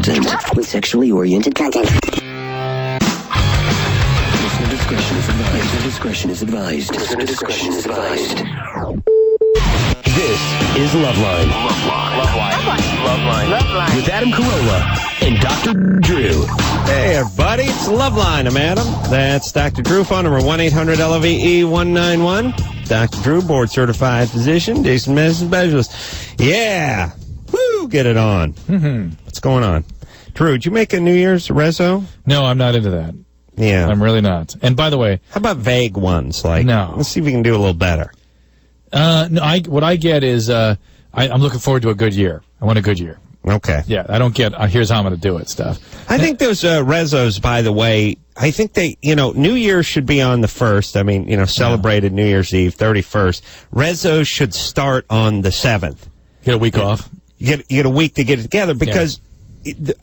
content with sexually oriented content. Listener discretion is advised. Listener discretion is advised. Listener discretion is advised. This is Loveline. Loveline. With Adam Carolla and Dr. Drew. Hey, everybody. It's Loveline. I'm Adam. That's Dr. Drew. Phone number 1-800-LOVE-191. Dr. Drew, board-certified physician, decent medicine specialist. Yeah. Woo, get it on. What's going on? Drew, did you make a New Year's rezo? No, I'm not into that. Yeah. I'm really not. And by the way... How about vague ones? Like, no. Let's see if we can do a little better. No, what I get is I'm looking forward to a good year. I want a good year. Okay. Yeah, I don't get here's how I'm going to do it stuff. I think those rezos, by the way, I think they, New Year's should be on the 1st. I mean, celebrated New Year's Eve, 31st. Rezos should start on the 7th. Get a week off. You get a week to get it together because the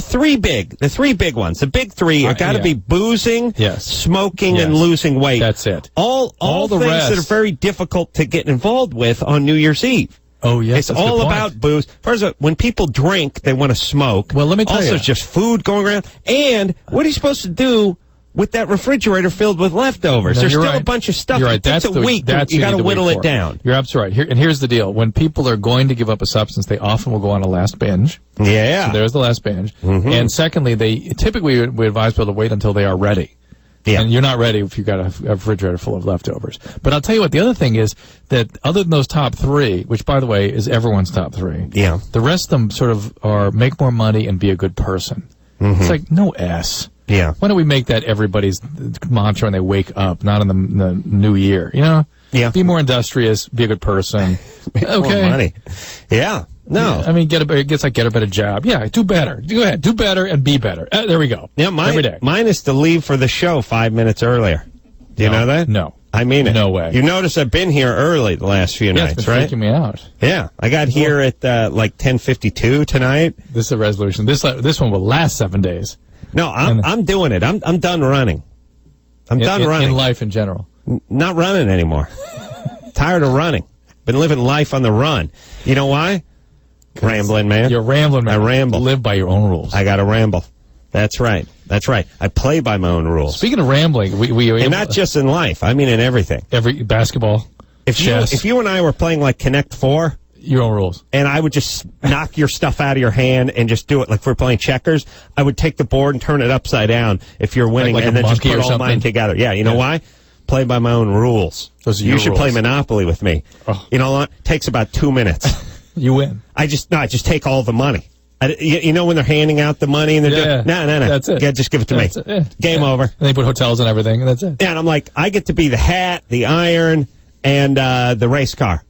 three big ones, the big three are got to be boozing, smoking, and losing weight. That's it. All the things rest that are very difficult to get involved with on New Year's Eve. Oh, yes. It's all about booze. First of all, when people drink, they want to smoke. Well, let me tell you. Also, it's just food going around. And what are you supposed to do with that refrigerator filled with leftovers? No, There's still right. a bunch of stuff. You're right. That's a week. You got to whittle it down. You're absolutely right. Here's the deal. When people are going to give up a substance, they often will go on a last binge. Yeah. So there's the last binge. And secondly, we advise people to wait until they are ready. Yeah. And you're not ready if you've got a refrigerator full of leftovers. But I'll tell you what, the other thing is that other than those top three, which, by the way, is everyone's top three, the rest of them sort of are make more money and be a good person. It's like, no S. Yeah. Why don't we make that everybody's mantra when they wake up, not in the new year, Yeah. Be more industrious, be a good person. Make more money. Yeah. No. Yeah, I mean, get a better job. Yeah, do better. Go ahead. Do better and be better. There we go. Yeah, every day. Mine is to leave for the show 5 minutes earlier. Do you know that? No. I mean it. No way. You notice I've been here early the last few nights, it's been right? freaking me out. Yeah. I got here at like 10:52 tonight. This is a resolution. This one will last 7 days. No, I'm doing it. I'm done running. I'm done running. In life in general. Not running anymore. Tired of running. Been living life on the run. You know why? Rambling, man. You're rambling, man. I ramble. Live by your own rules. I got to ramble. That's right. That's right. I play by my own rules. Speaking of rambling, and not just in life. I mean in everything. Every basketball, chess. If you and I were playing like Connect 4, your own rules, and I would just knock your stuff out of your hand and just do it. Like if we're playing checkers, I would take the board and turn it upside down if you're winning, like and then just put all something. mine together. Yeah, you know why? Play by my own rules. Those are you your should rules. play Monopoly with me. Oh. You know what? Takes about 2 minutes. You win. I just take all the money. You know when they're handing out the money and they're no. That's it. Yeah, just give it to me. Game over. And they put hotels and everything, and that's it. Yeah, and I'm like, I get to be the hat, the iron, and the race car,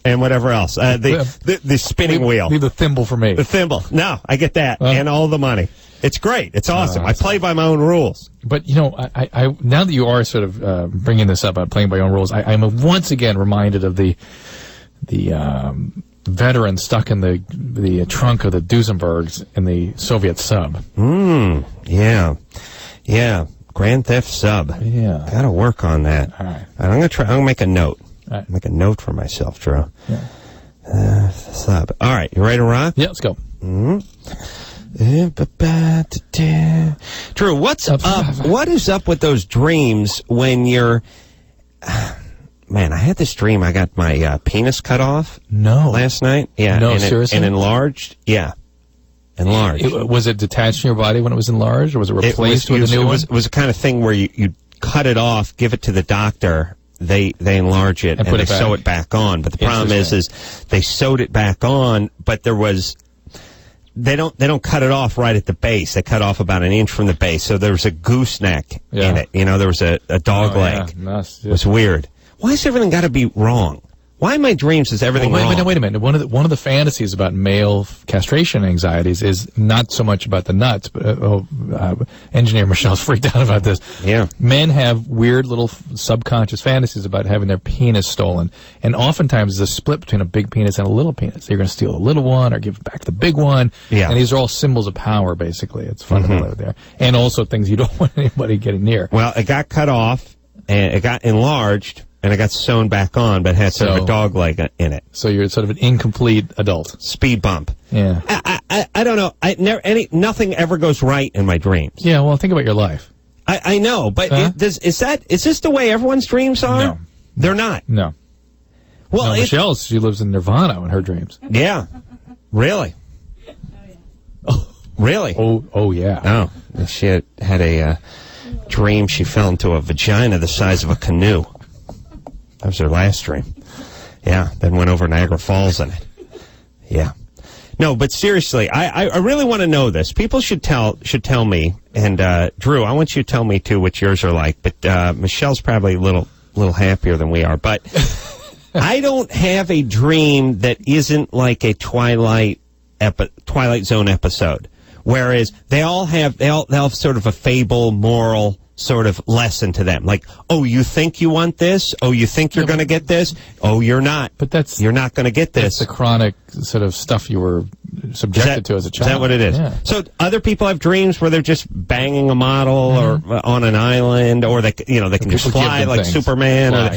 and whatever else. The spinning wheel. Leave the thimble for me. The thimble. No, I get that and all the money. It's great. It's awesome. I play by my own rules. But I now that you are sort of bringing this up about playing by your own rules, I'm once again reminded of the veteran stuck in the trunk of the Duesenbergs in the Soviet sub. Yeah. Grand Theft Sub. Yeah. Got to work on that. All right. I'm going to make a note. All right. Make a note for myself, Drew. Yeah. Sub. All right. You ready to rock? Yeah, let's go. Drew, what's up? What is up with those dreams when you're... Man, I had this dream. I got my penis cut off. No. Last night. Yeah. No, seriously? And enlarged. Yeah. Enlarged. Was it detached from your body when it was enlarged, or was it replaced with a new one? It was the kind of thing where you cut it off, give it to the doctor, they enlarge it, and they sew it back on. But the problem is they sewed it back on, but there was... They don't cut it off right at the base. They cut off about an inch from the base. So there was a gooseneck in it. There was a dog leg. Yeah. It was weird. Why has everything got to be wrong? Why in my dreams is everything wrong? Wait a minute. One of the fantasies about male castration anxieties is not so much about the nuts, but engineer Michelle's freaked out about this. Yeah. Men have weird little subconscious fantasies about having their penis stolen, and oftentimes there's a split between a big penis and a little penis. You're going to steal the little one or give back the big one. Yeah. And these are all symbols of power, basically. It's fundamental there, and also things you don't want anybody getting near. Well, it got cut off and it got enlarged. and it got sewn back on, but had sort of a dog leg in it. So you're sort of an incomplete adult. Speed bump. Yeah. I don't know. Nothing ever goes right in my dreams. Yeah, well, think about your life. I know, but is this the way everyone's dreams are? No. They're not. No. Well, Michelle, she lives in nirvana in her dreams. Yeah. Really? Oh, really? Oh, yeah. Oh, she had a dream. She fell into a vagina the size of a canoe. That was her last dream. Yeah, then went over Niagara Falls in it. Yeah. No, but seriously, I really want to know this. People should tell me, and Drew, I want you to tell me too what yours are like. But Michelle's probably a little happier than we are. But I don't have a dream that isn't like a Twilight Zone episode. Whereas they all have sort of a fable, moral sort of lesson to them. Like, oh, you think you want this? Oh, you think you're going to get this? Oh, you're not. But you're not going to get this. That's the chronic sort of stuff you were subjected to as a child. Is that what it is? Yeah. So other people have dreams where they're just banging a model or on an island, or they can just fly like things. Superman, or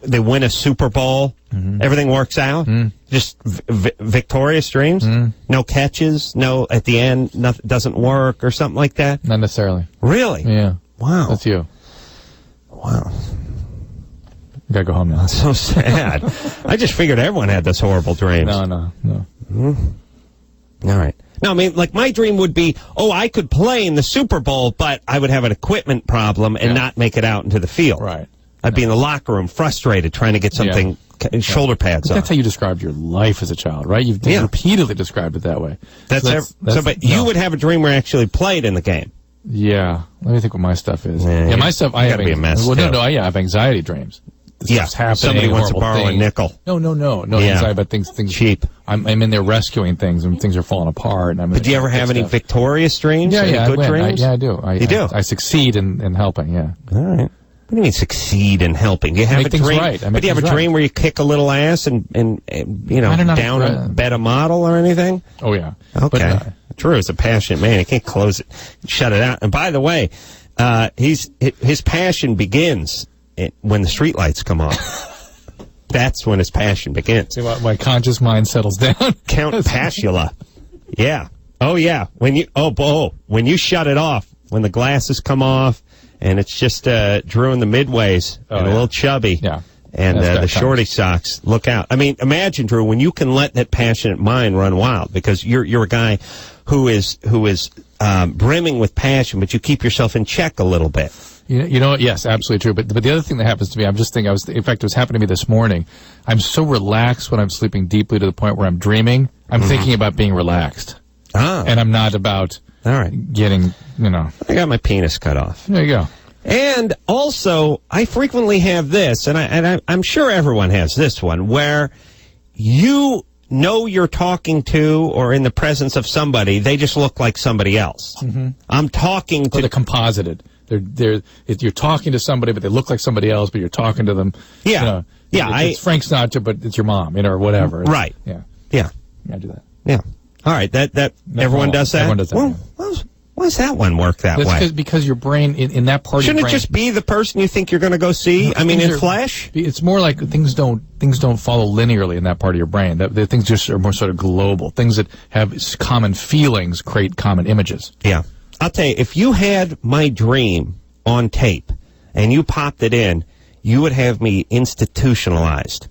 they win a Super Bowl. Everything works out. Just victorious dreams. No catches. No, at the end, nothing doesn't work or something like that. Not necessarily. Really? Yeah. Wow. That's you. Wow. You gotta go home now. That's so sad. I just figured everyone had this horrible dreams. No. All right. No, I mean, like, my dream would be, I could play in the Super Bowl, but I would have an equipment problem and not make it out into the field. Right. I'd be in the locker room frustrated trying to get something, shoulder pads on. That's how you described your life as a child, right? You've repeatedly described it that way. But you would have a dream where you actually played in the game. Yeah. Let me think what my stuff is. Yeah, my stuff, I have be a mess. Well, I have anxiety dreams. Happening, somebody wants to borrow a nickel. No. Anxiety about things cheap. I'm in there rescuing things, and things are falling apart. And but do you ever have any victorious dreams? Yeah, good dreams? I do. You do? I succeed in helping. Yeah. All right. What do you mean succeed in helping? Do you have a dream? Right. But do you have a dream where you kick a little ass and down and bet a model or anything? Oh yeah. Okay. Drew is a passionate man. He can't close it, shut it out. And by the way, his passion begins when the streetlights come on. That's when his passion begins. See, my conscious mind settles down. Count Pashula. Yeah. Oh yeah. When you shut it off, when the glasses come off, and it's just Drew in the midways and a little chubby. Yeah. And the shorty socks. Look out. I mean, imagine, Drew, when you can let that passionate mind run wild, because you're a guy who is brimming with passion, but you keep yourself in check a little bit. You know what? Yes, absolutely true. But the other thing that happens to me, I'm just thinking, in fact, it was happening to me this morning. I'm so relaxed when I'm sleeping deeply to the point where I'm dreaming. I'm thinking about being relaxed. And I'm not about getting, I got my penis cut off. There you go. And also, I frequently have this, and I'm sure everyone has this one, where you know you're talking to or in the presence of somebody, they just look like somebody else. I'm talking to... Or they're composited. You're talking to somebody, but they look like somebody else, but you're talking to them. Yeah. It's Frank Sinatra, but it's your mom, or whatever. Right. Yeah. I do that. Yeah. All right. That everyone does that? Everyone does that. Well, why does that one work that way? Because your brain, in that part of your brain... Shouldn't it just be the person you think you're going to go see? I mean, in flesh? It's more like things don't follow linearly in that part of your brain. The things just are more sort of global. Things that have common feelings create common images. Yeah. I'll tell you, if you had my dream on tape and you popped it in, you would have me institutionalized.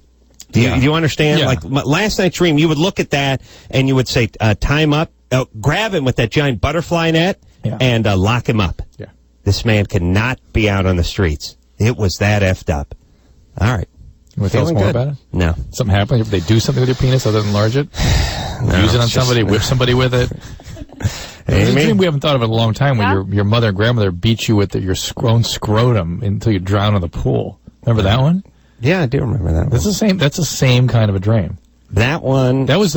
Do you understand? Yeah. Like last night's dream, you would look at that and you would say, time up, grab him with that giant butterfly net and lock him up. Yeah. This man cannot be out on the streets. It was that effed up. All right. You want to tell us more about it? No. Something happened? If they do something with your penis other than enlarge it? Use it on somebody, whip somebody with it? There's a dream we haven't thought of in a long time when your mother and grandmother beat you with your own scrotum until you drown in the pool. Remember that one? Yeah, I do remember that one. That's the same kind of a dream. That one... That was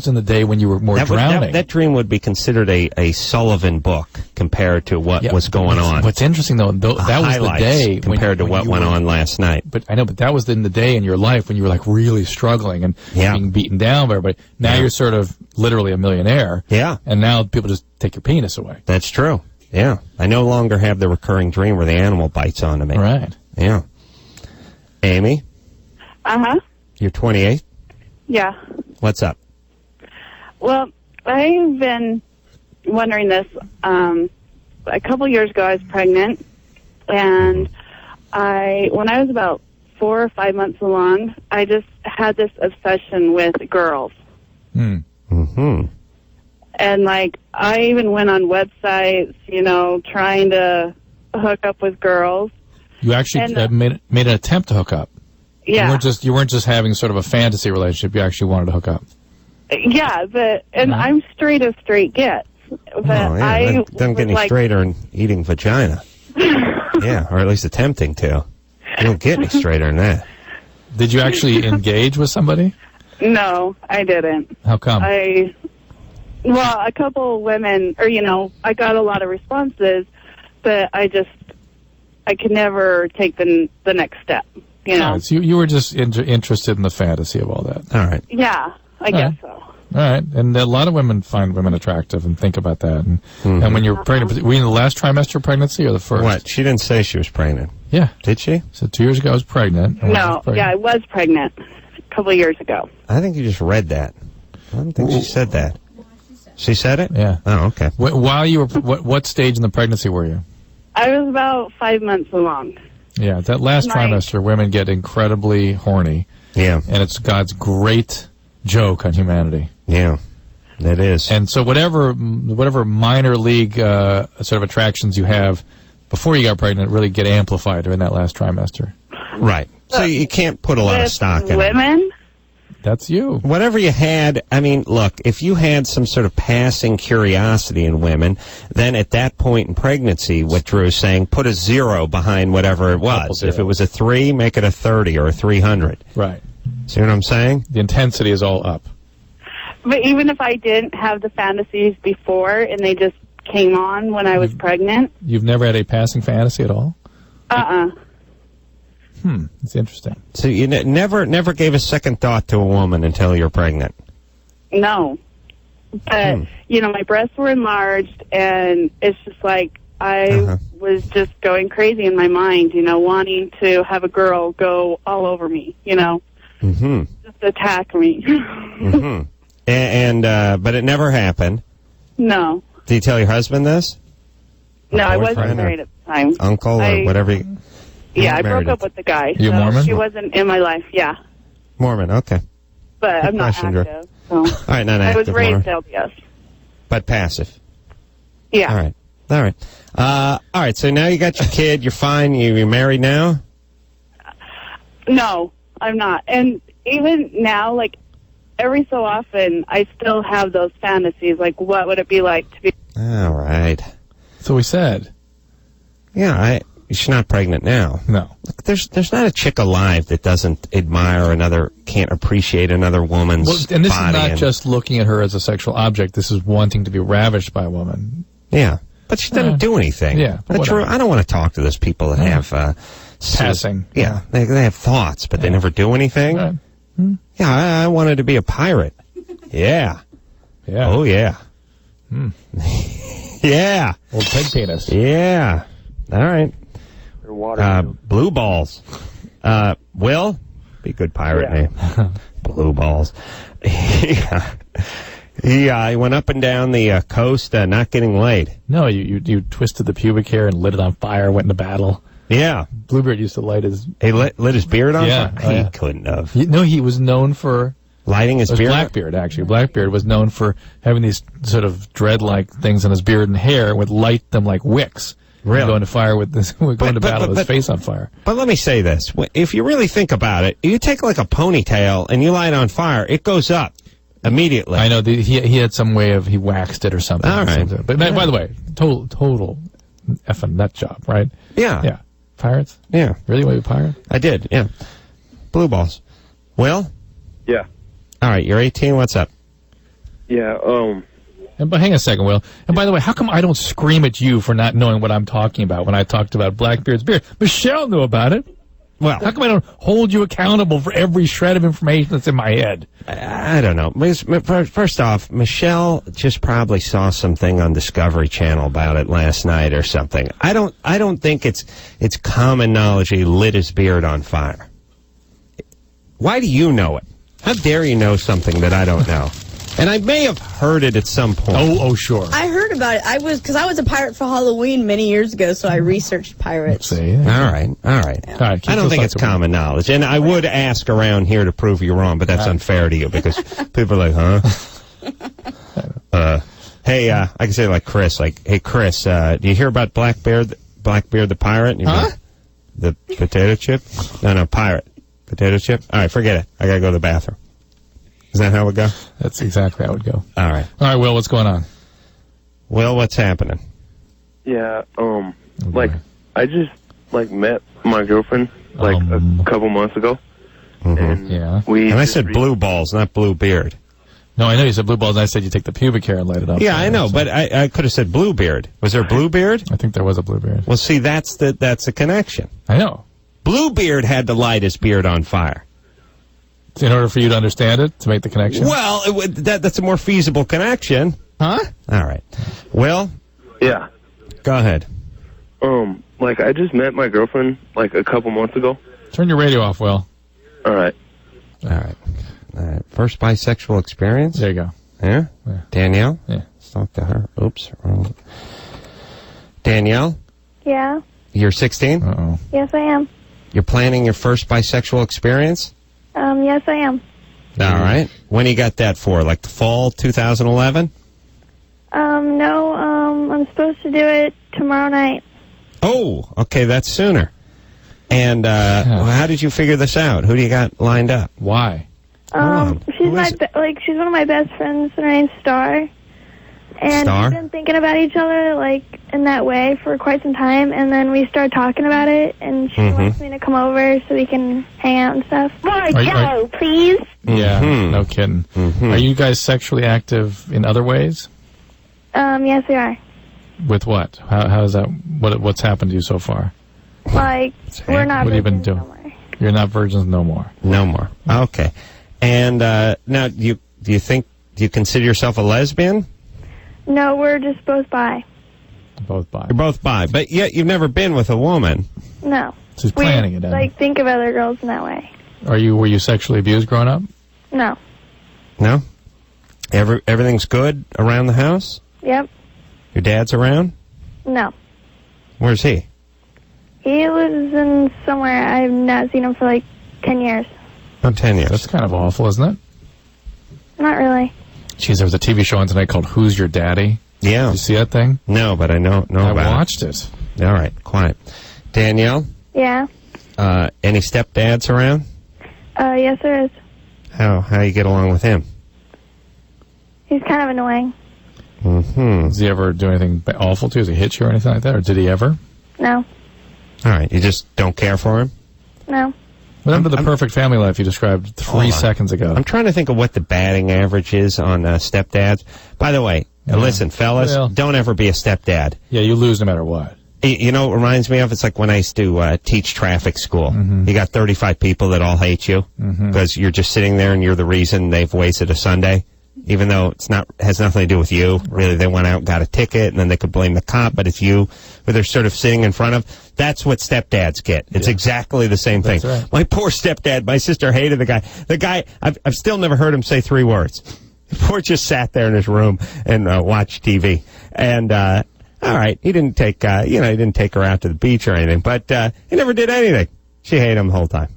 in the day when you were more drowning. That dream would be considered a Sullivan book compared to what was going on. What's interesting, though, that was the day... compared to what went on last night. But I know, but that was in the day in your life when you were, like, really struggling and being beaten down by everybody. Now you're sort of literally a millionaire. Yeah. And now people just take your penis away. That's true. Yeah. I no longer have the recurring dream where the animal bites onto me. Right. Yeah. Amy? Uh-huh. You're 28? Yeah. What's up? Well, I've been wondering this. A couple years ago, I was pregnant, and when I was about 4 or 5 months along, I just had this obsession with girls. Mm-hmm. And, like, I even went on websites, trying to hook up with girls. You actually made an attempt to hook up. Yeah. You weren't just having sort of a fantasy relationship. You actually wanted to hook up. Yeah, I'm straight as straight gets. But that doesn't get any straighter than eating vagina. Yeah, or at least attempting to. You don't get any straighter than that. Did you actually engage with somebody? No, I didn't. How come? Well, a couple women, I got a lot of responses, but I could never take the next step, Right, so you were just interested in the fantasy of all that. All right. Yeah, I guess so. All right, and a lot of women find women attractive and think about that. And when you're pregnant, were you in the last trimester of pregnancy or the first? What? She didn't say she was pregnant. Yeah. Did she? So 2 years ago I was pregnant. No, I was pregnant a couple of years ago. I think you just read that. I don't think she said that. She said it? Yeah. Oh, okay. While you were, what stage in the pregnancy were you? I was about 5 months along. Yeah, that last trimester, women get incredibly horny. Yeah. And it's God's great joke on humanity. Yeah, it is. And so whatever minor league sort of attractions you have before you got pregnant really get amplified during that last trimester. Right. So you can't put a lot of stock in women? That's you. Whatever you had, I mean, look, if you had some sort of passing curiosity in women, then at that point in pregnancy, what Drew is saying, put a 0 behind whatever it was. If it was a 3, make it a 30 or a 300. Right. See what I'm saying? The intensity is all up. But even if I didn't have the fantasies before and they just came on when I was pregnant. You've never had a passing fantasy at all? It's interesting. So you never gave a second thought to a woman until you're pregnant? No. But, my breasts were enlarged, and it's just like I was just going crazy in my mind, wanting to have a girl go all over me, just attack me. But it never happened? No. Did you tell your husband this? No, I wasn't married at the time. Uncle or whatever? Yeah, I broke up with the guy. You Mormon? She wasn't in my life, yeah. Mormon, okay. But I'm not active. So. All right, not active. I was raised LDS. But passive? Yeah. All right, so now you got your kid, you're fine, you're married now? No, I'm not. And even now, like, every so often, I still have those fantasies, like, what would it be like to be... All right. So we said. Yeah, she's not pregnant now. No. Look, there's not a chick alive that doesn't admire another, can't appreciate another woman's body. And this is not just looking at her as a sexual object. This is wanting to be ravished by a woman. Yeah. But she doesn't do anything. Yeah. But I don't want to talk to those people that have... passing. Yeah. They have thoughts, but they never do anything. Right. Yeah, I wanted to be a pirate. Yeah. Yeah. Oh, yeah. Yeah. Old pig penis. Yeah. All right. Blue balls. Will? Be a good pirate name. Blue balls. He went up and down the coast not getting laid. No, you twisted the pubic hair and lit it on fire, went into battle. Yeah. Bluebeard used to light his... He lit his beard on fire? Oh, he couldn't have. He was known for... Lighting his beard? Blackbeard, actually. Blackbeard was known for having these sort of dread-like things on his beard and hair and would light them like wicks. Really? Go into fire with this, go into battle with his face on fire. But let me say this. If you really think about it, you take like a ponytail and you light it on fire, it goes up immediately. I know. He had some way of, he waxed it or something. All right. But by the way, total effing nut job, right? Yeah. Yeah. Pirates? Yeah. Really want to be a pirate? I did, yeah. Blue balls. Will? Yeah. All right, you're 18. What's up? Yeah, But hang on a second, Will. And by the way, how come I don't scream at you for not knowing what I'm talking about when I talked about Blackbeard's beard? Michelle knew about it. Well, how come I don't hold you accountable for every shred of information that's in my head? I don't know. First off, Michelle just probably saw something on Discovery Channel about it last night or something. I don't think it's common knowledge he lit his beard on fire. Why do you know it? How dare you know something that I don't know? And I may have heard it at some point. Oh, sure. I heard about it. Because I was a pirate for Halloween many years ago, so I researched pirates. See? All right. I don't think it's common knowledge. And I would ask around here to prove you wrong, but that's unfair to you because people are like, huh? Hey, I can say like Chris, hey, Chris, do you hear about Blackbeard the pirate? And huh? The potato chip? No, pirate. Potato chip? All right, forget it. I got to go to the bathroom. Is that how it would go? That's exactly how it would go. All right. All right, Will, what's going on? Will, what's happening? Yeah, I just, met my girlfriend, a couple months ago. Mm-hmm. And I said blue balls, not blue beard. No, I know you said blue balls, and I said you take the pubic hair and light it up. Yeah, I know, but I could have said blue beard. Was there blue beard? I think there was a blue beard. Well, see, that's a connection. I know. Bluebeard had to light his beard on fire. In order for you to understand it, to make the connection? Well, that's a more feasible connection. Huh? All right. Will? Yeah. Go ahead. I just met my girlfriend, a couple months ago. Turn your radio off, Will. All right. All right. First bisexual experience? There you go. Yeah? Danielle? Yeah. Let's talk to her. Oops. Wrong. Danielle? Yeah. You're 16? Uh-oh. Yes, I am. You're planning your first bisexual experience? Yes, I am. All right. When you got that for? The fall 2011? No, I'm supposed to do it tomorrow night. Oh, okay, that's sooner. And how did you figure this out? Who do you got lined up? Why? She's she's one of my best friends. Her name's Star. And Star? we've been thinking about each other, in that way for quite some time, and then we started talking about it, and she wants me to come over so we can hang out and stuff. Joe, please? Yeah, no kidding. Are you guys sexually active in other ways? Yes, we are. With what? How is that? What's happened to you so far? We're not What have you been virgins doing? no more. You're not virgins no more. No more. Okay. And now, do you consider yourself a lesbian? No, we're just both bi. Both bi. You're both bi, but yet you've never been with a woman. No. She's planning it. Think of other girls in that way. Were you sexually abused growing up? No. No? Everything's good around the house? Yep. Your dad's around? No. Where's he? He lives in somewhere. I've not seen him for 10 years. Oh, 10 years. That's kind of awful, isn't it? Not really. Geez, there was a TV show on tonight called Who's Your Daddy? Yeah. Did you see that thing? No, but I know about it. I watched it. All right, quiet. Danielle? Yeah. Any stepdads around? Yes, there is. How you get along with him? He's kind of annoying. Mm-hmm. Does he ever do anything awful to you? Does he hit you or anything like that? Or did he ever? No. All right, you just don't care for him? No. What happened to the perfect family life you described 3 seconds ago? I'm trying to think of what the batting average is on stepdads. By the way, listen, fellas, don't ever be a stepdad. Yeah, you lose no matter what. You know what it reminds me of? It's like when I used to teach traffic school. You got 35 people that all hate you because you're just sitting there and you're the reason they've wasted a Sunday, even though has nothing to do with you. Really, they went out and got a ticket, and then they could blame the cop, but it's you who they're sort of sitting in front of. That's what stepdads get. It's exactly the same thing. Right. My poor stepdad, my sister hated the guy. The guy, I've still never heard him say 3 words. Poor just sat there in his room and watched TV. And, all right, he didn't take, he didn't take her out to the beach or anything, but he never did anything. She hated him the whole time.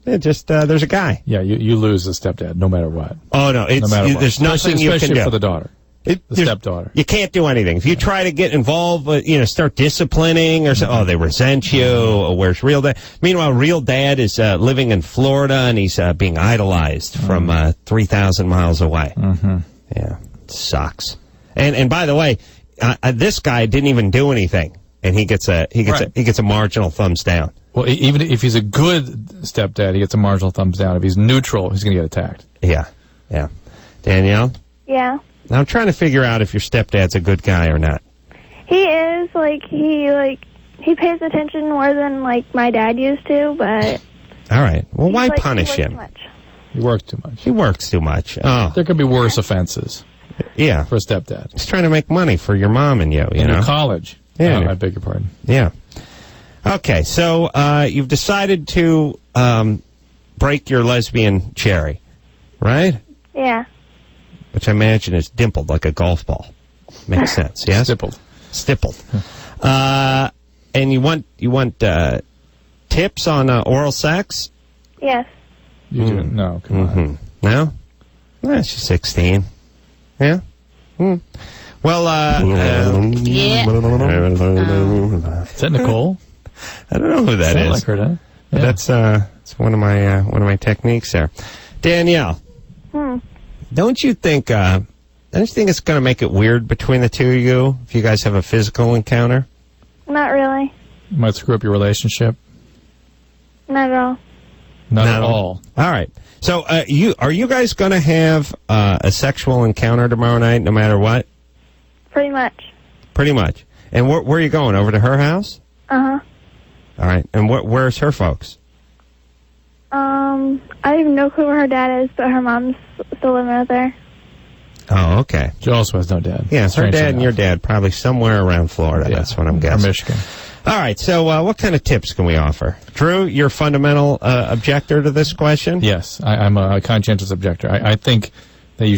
It just, there's a guy. Yeah, you lose the stepdad no matter what. Oh, no, no matter what. There's nothing you can do. Especially for the daughter. The stepdaughter. You can't do anything. If you try to get involved, start disciplining or so, they resent you. Or where's real dad? Meanwhile, real dad is living in Florida and he's being idolized from 3,000 miles away. Yeah, it sucks. And by the way, this guy didn't even do anything, and he gets a marginal thumbs down. Well, even if he's a good stepdad, he gets a marginal thumbs down. If he's neutral, he's going to get attacked. Yeah. Danielle? Yeah. Now, I'm trying to figure out if your stepdad's a good guy or not. He is. He pays attention more than, my dad used to, but... All right. Well, why punish him? He works too much. He works too much. Oh. There could be worse offenses. Yeah. For a stepdad. He's trying to make money for your mom and you know? College. Yeah. I beg your pardon. Yeah. Okay, so you've decided to break your lesbian cherry, right? Yeah. Which I imagine is dimpled like a golf ball. Makes sense, yes? Stippled. And you want tips on oral sex? Yes. You do? No, come on. No? Well, she's 16. Yeah? Well, Yeah. Is that Nicole? I don't know who that is. Like her, huh? Yeah. That's one of my techniques there. Danielle, don't you think it's going to make it weird between the two of you if you guys have a physical encounter? Not really. Might screw up your relationship? Not at all. Not at all. All right. So, are you guys going to have a sexual encounter tomorrow night, no matter what? Pretty much. Pretty much. And where are you going? Over to her house? Uh-huh. All right. And where's her folks? I have no clue where her dad is, but her mom's still living with her. Oh, okay. She also has no dad. Yeah, her Strange dad enough. and your dad probably somewhere around Florida. Yeah, that's what I'm guessing. Or Michigan. All right, so what kind of tips can we offer? Drew, you're a fundamental objector to this question? Yes, I'm a conscientious objector. I think that you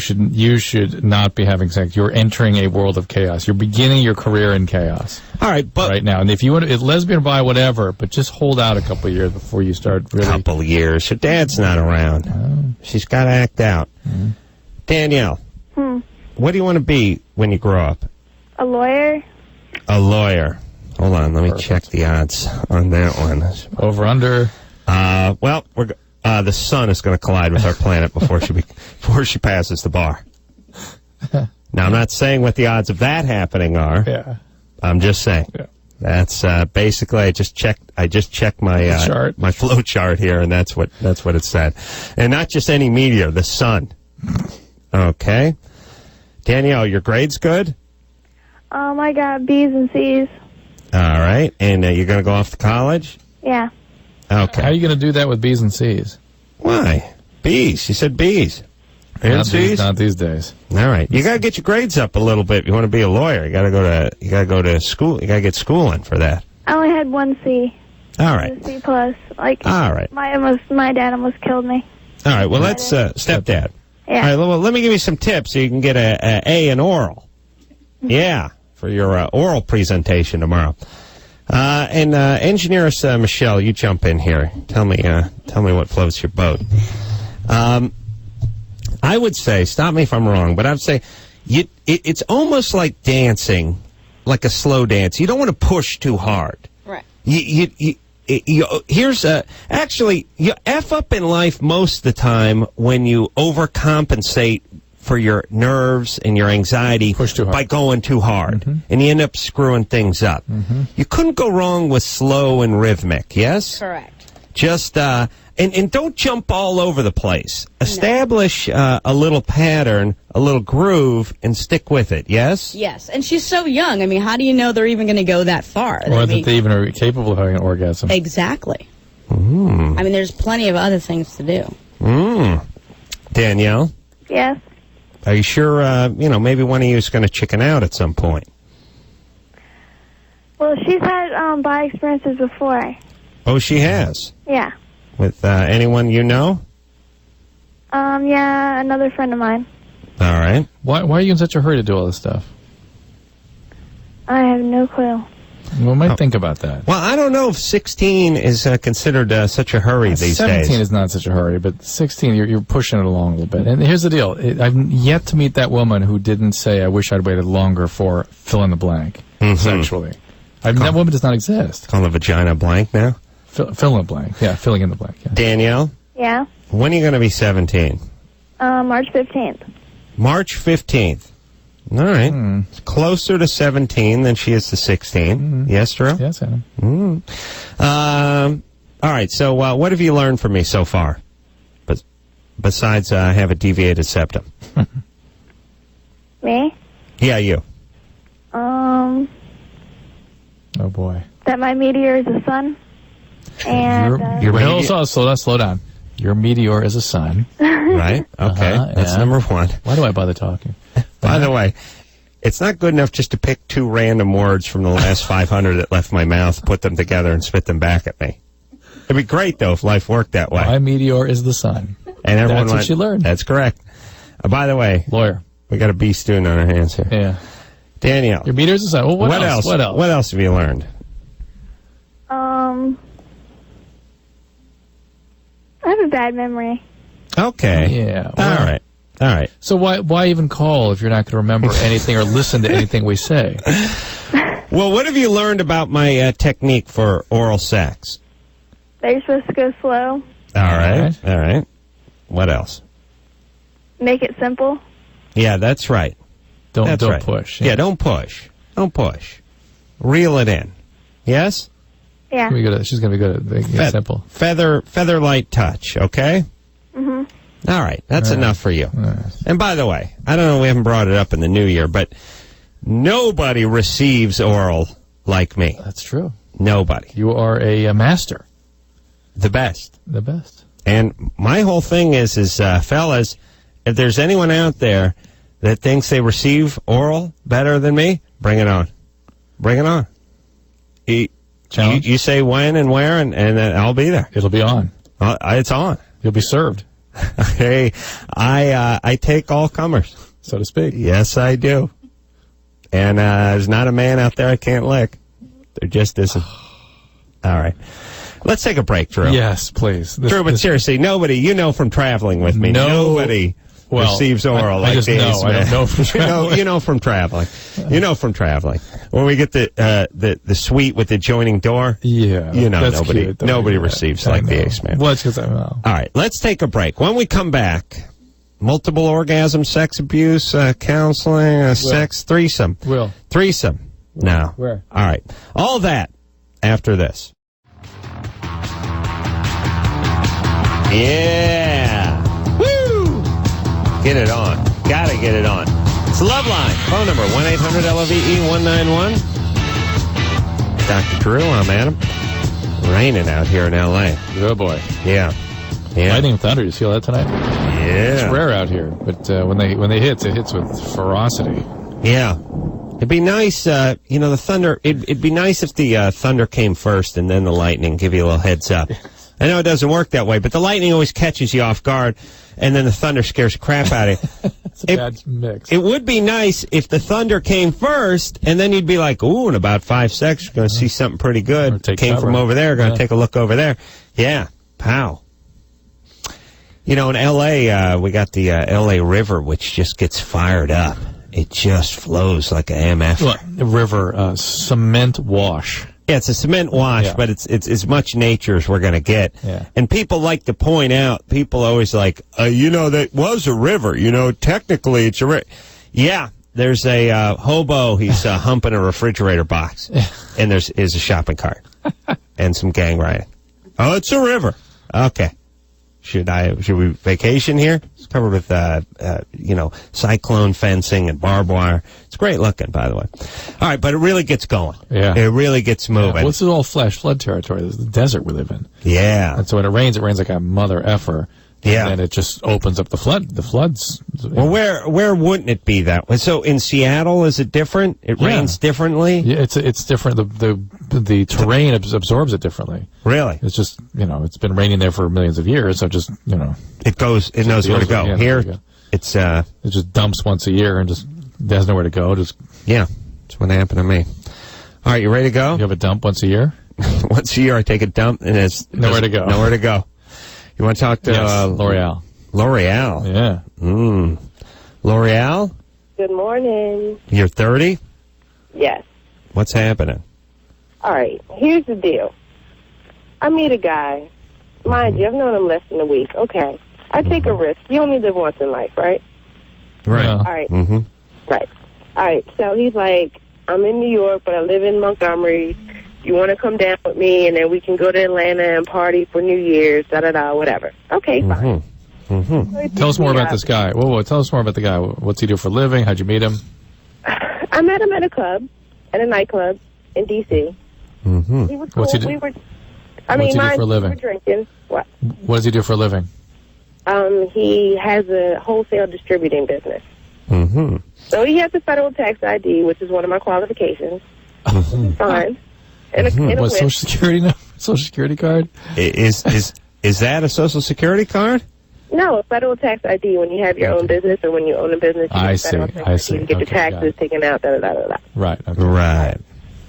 should not be having sex. You're entering a world of chaos. You're beginning your career in chaos. All right, but right now, and if you want to, lesbian, bi, whatever, but just hold out a couple of years before you start really. Couple of years. Her dad's not around. She's got to act out. Danielle, what do you want to be when you grow up? A lawyer? A lawyer. Hold on, let me check the odds on that one. Over under. Well, the sun is going to collide with our planet before she passes the bar. Now, I'm not saying what the odds of that happening are. Yeah. I'm just saying. Yeah. That's basically I just checked my chart. My flow chart here, and that's what it said. And not just any meteor, the sun. Okay. Danielle, your grades good? I got B's and C's. All right. And you're going to go off to college? Yeah. Okay. How are you going to do that with B's and C's? Why? B's. You said B's. And C's? Not these days. All right. You got to get your grades up a little bit. You want to be a lawyer. You got to go to school. You got to get schooling for that. I only had one C. All right. A C plus. All right. My dad almost killed me. All right. Well, let's stepdad. Yeah. All right. Well, let me give you some tips so you can get a A in oral. Yeah, for your oral presentation tomorrow. And engineeress Michelle, you jump in here. Tell me what floats your boat. I would say, stop me if I'm wrong, but I would say it's almost like dancing, like a slow dance. You don't want to push too hard. Right. Actually, you F up in life most of the time when you overcompensate for your nerves and your anxiety by going too hard. And you end up screwing things up. You couldn't go wrong with slow and rhythmic, yes? Correct. Just, and don't jump all over the place. Establish a little pattern, a little groove, and stick with it, yes? Yes, and she's so young. I mean, how do you know they're even going to go that far? Or that they even are capable of having an orgasm. Exactly. I mean, there's plenty of other things to do. Danielle? Yes. Are you sure, maybe one of you is going to chicken out at some point? Well, she's had bi experiences before. Oh, she has? Yeah. With anyone you know? Yeah, another friend of mine. All right. Why are you in such a hurry to do all this stuff? I have no clue. We might think about that. Well, I don't know if 16 is considered such a hurry these 17 days. is not such a hurry, but 16, you're pushing it along a little bit. And here's the deal. I've yet to meet that woman who didn't say, I wish I'd waited longer for fill in the blank sexually. That woman does not exist. Call the vagina blank now? Fill in the blank. Yeah, filling in the blank. Yeah. Danielle? Yeah. When are you going to be 17? March 15th. March 15th. All right. It's closer to 17 than she is to 16. Yes, Drew? Yes, Adam. All right. So what have you learned from me so far? Besides I have a deviated septum. Me? Yeah, you. Oh, boy. That my meteor is the sun. And slow down. Your meteor is a sun. Right? Okay. That's number one. Why do I bother talking? By the way, it's not good enough just to pick two random words from the last 500 that left my mouth, put them together, and spit them back at me. It'd be great, though, if life worked that way. My meteor is the sun. And everyone That's what you learned. That's correct. By the way, lawyer, we got a B student on our hands here. Yeah. Danielle. Your meteor is the sun. Well, what else? What else? What else have you learned? I have a bad memory. Okay. Yeah. Well, All right. So why even call if you're not going to remember anything or listen to anything we say? Well, what have you learned about my technique for oral sex? That you're supposed to go slow. All right. What else? Make it simple. Yeah, that's right. Don't push. Yeah, don't push. Don't push. Reel it in. Yes? Yeah. She's going to be good at making it simple. Feather light touch, okay? Mm-hmm. All right, that's enough for you. And by the way, I don't know, we haven't brought it up in the new year, but nobody receives oral like me. That's true. Nobody. You are a master. The best. The best. And my whole thing is fellas, if there's anyone out there that thinks they receive oral better than me, bring it on. Bring it on. You say when and where, and I'll be there. It'll be on. It's on. You'll be served. Hey, I take all comers, so to speak. Yes, I do. And there's not a man out there I can't lick. There just isn't. All right. Let's take a break, Drew. Yes, please. Drew, but seriously, nobody, from traveling with me, nobody receives oral like these, man. I don't know from traveling. You know from traveling. You know from traveling. When we get the suite with the adjoining door, nobody receives like the Ace Man. Well, it's because I know. All right, let's take a break. When we come back, multiple orgasm, sex abuse, counseling, sex, threesome. Threesome. Now. Where? All right. All that after this. Yeah. Woo! Get it on. Gotta get it on. It's the Love Line. Phone number 1-800-LOVE-191. Dr. Drew, I'm Adam. Raining out here in L.A. Oh, boy. Yeah. Lightning and thunder. You feel that tonight? Yeah. It's rare out here, but when they hit, it hits with ferocity. Yeah. It'd be nice, the thunder, it'd be nice if the thunder came first and then the lightning, give you a little heads up. I know it doesn't work that way, but the lightning always catches you off guard, and then the thunder scares the crap out of you. It's a bad mix. It would be nice if the thunder came first, and then you'd be like, ooh, in about 5 seconds, you're going to see something pretty good. Came from over there, going to take a look over there. Yeah, pow. In L.A., we got the L.A. River, which just gets fired up. It just flows like an MF. Well, the river, cement wash. Yeah, it's a cement wash, but it's as much nature as we're going to get. Yeah. And people like to point out, people always like, that was a river. Technically it's a river. Yeah, there's a hobo, he's humping a refrigerator box. And there's a shopping cart. And some gang riding. Oh, it's a river. Okay. Should we vacation here? It's covered with, cyclone fencing and barbed wire. It's great looking, by the way. All right, but it really gets going. Yeah. It really gets moving. Well, this is all flash flood territory. This is the desert we live in. Yeah. And so when it rains like a mother effer. Yeah. And it just opens up the floods. Well, where wouldn't it be that way? So in Seattle, is it different? It rains differently? Yeah, it's different. The terrain absorbs it differently. Really? It's just, it's been raining there for millions of years, so just, it knows where to go. Here, it just dumps once a year and just has nowhere to go. Yeah, that's what happened to me. All right, you ready to go? You have a dump once a year? Once a year, I take a dump, and there's nowhere to go. Nowhere to go. You want to talk to L'Oreal? L'Oreal. Yeah. L'Oreal? Good morning. You're 30? Yes. What's happening? All right. Here's the deal. I meet a guy. Mind you, I've known him less than a week. Okay. I take a risk. You only live once in life, right? Right. All right. Mm-hmm. Right. All right. So he's like, I'm in New York, but I live in Montgomery. You want to come down with me, and then we can go to Atlanta and party for New Year's, whatever. Okay, fine. Mm-hmm. So tell us more about this guy. Whoa, tell us more about the guy. What's he do for a living? How'd you meet him? I met him at a nightclub in D.C. Mm-hmm. He was cool. What's he do? What's he do for a living? We were drinking. What? What does he do for a living? He has a wholesale distributing business. Mm-hmm. So he has a federal tax ID, which is one of my qualifications. Fine. What, Social Security number? Social Security card? Is that a Social Security card? No, a federal tax ID when you have your own business or when you own a business. I see. You get the taxes taken out. Right. Okay. Right.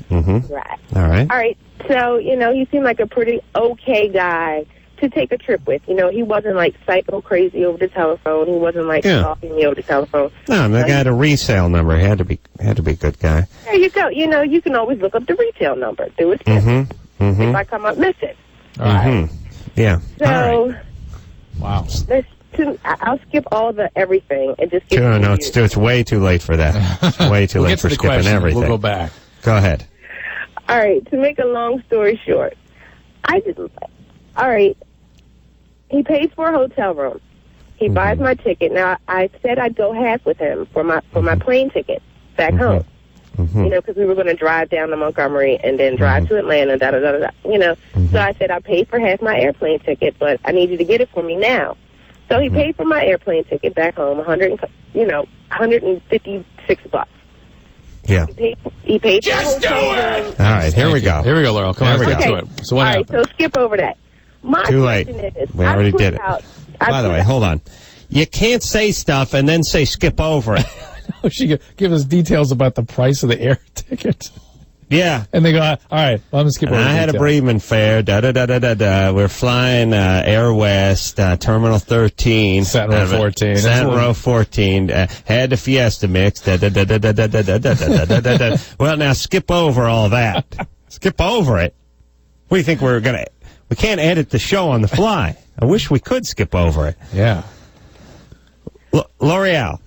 Mm-hmm. Right. All right. All right. So, he seemed like a pretty okay guy to take a trip with. He wasn't like psycho crazy over the telephone. He wasn't like stalking me over the telephone. No, the guy had a resale number. He had to be a good guy. There you go. You can always look up the retail number. Do it. If I come up missing. All right. Yeah. So. All right. Wow. I'll skip all the everything and just get no, it's way too late for that. It's way too late for skipping everything. We'll go back. Go ahead. All right. To make a long story short, all right. He pays for a hotel room. He buys my ticket. Now I said I'd go half with him for my plane ticket back home. Because we were going to drive down to Montgomery and then drive to Atlanta. So I said I paid for half my airplane ticket, but I need you to get it for me now. So he paid for my airplane ticket back home, $156. Yeah. He paid for Just do it! All right, here we go. Here we go, Laurel. Come on, let's get to it. So what happened? All right, so skip over that. Too late. We already did it. By the way, hold on. You can't say stuff and then say skip over it. She give us details about the price of the air ticket. Yeah. And they go, all right, well, I'm going to skip over I had a bereavement fare, We're flying Air West, Terminal 13. Satin Row 14. Satin Row 14. Had the Fiesta mix. Well, now skip over all that. Skip over it. What do you think we're going to... We can't edit the show on the fly. I wish we could skip over it. Yeah. L'Oreal.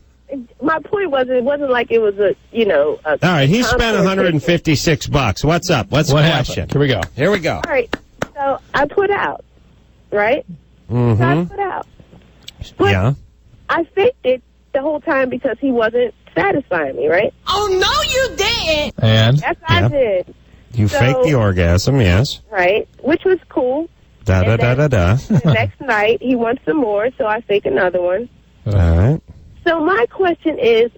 My point was, it wasn't like it was a. All right, he spent $156. What's up? What's the question? Happened? Here we go. All right, so I put out, right? Mm-hmm. So I put out. But yeah. I faked it the whole time because he wasn't satisfying me, right? Oh, no, you didn't. And? Yes, I did. You faked the orgasm, yes. Right, which was cool. The next night, he wants some more, so I fake another one. All right. So my question is,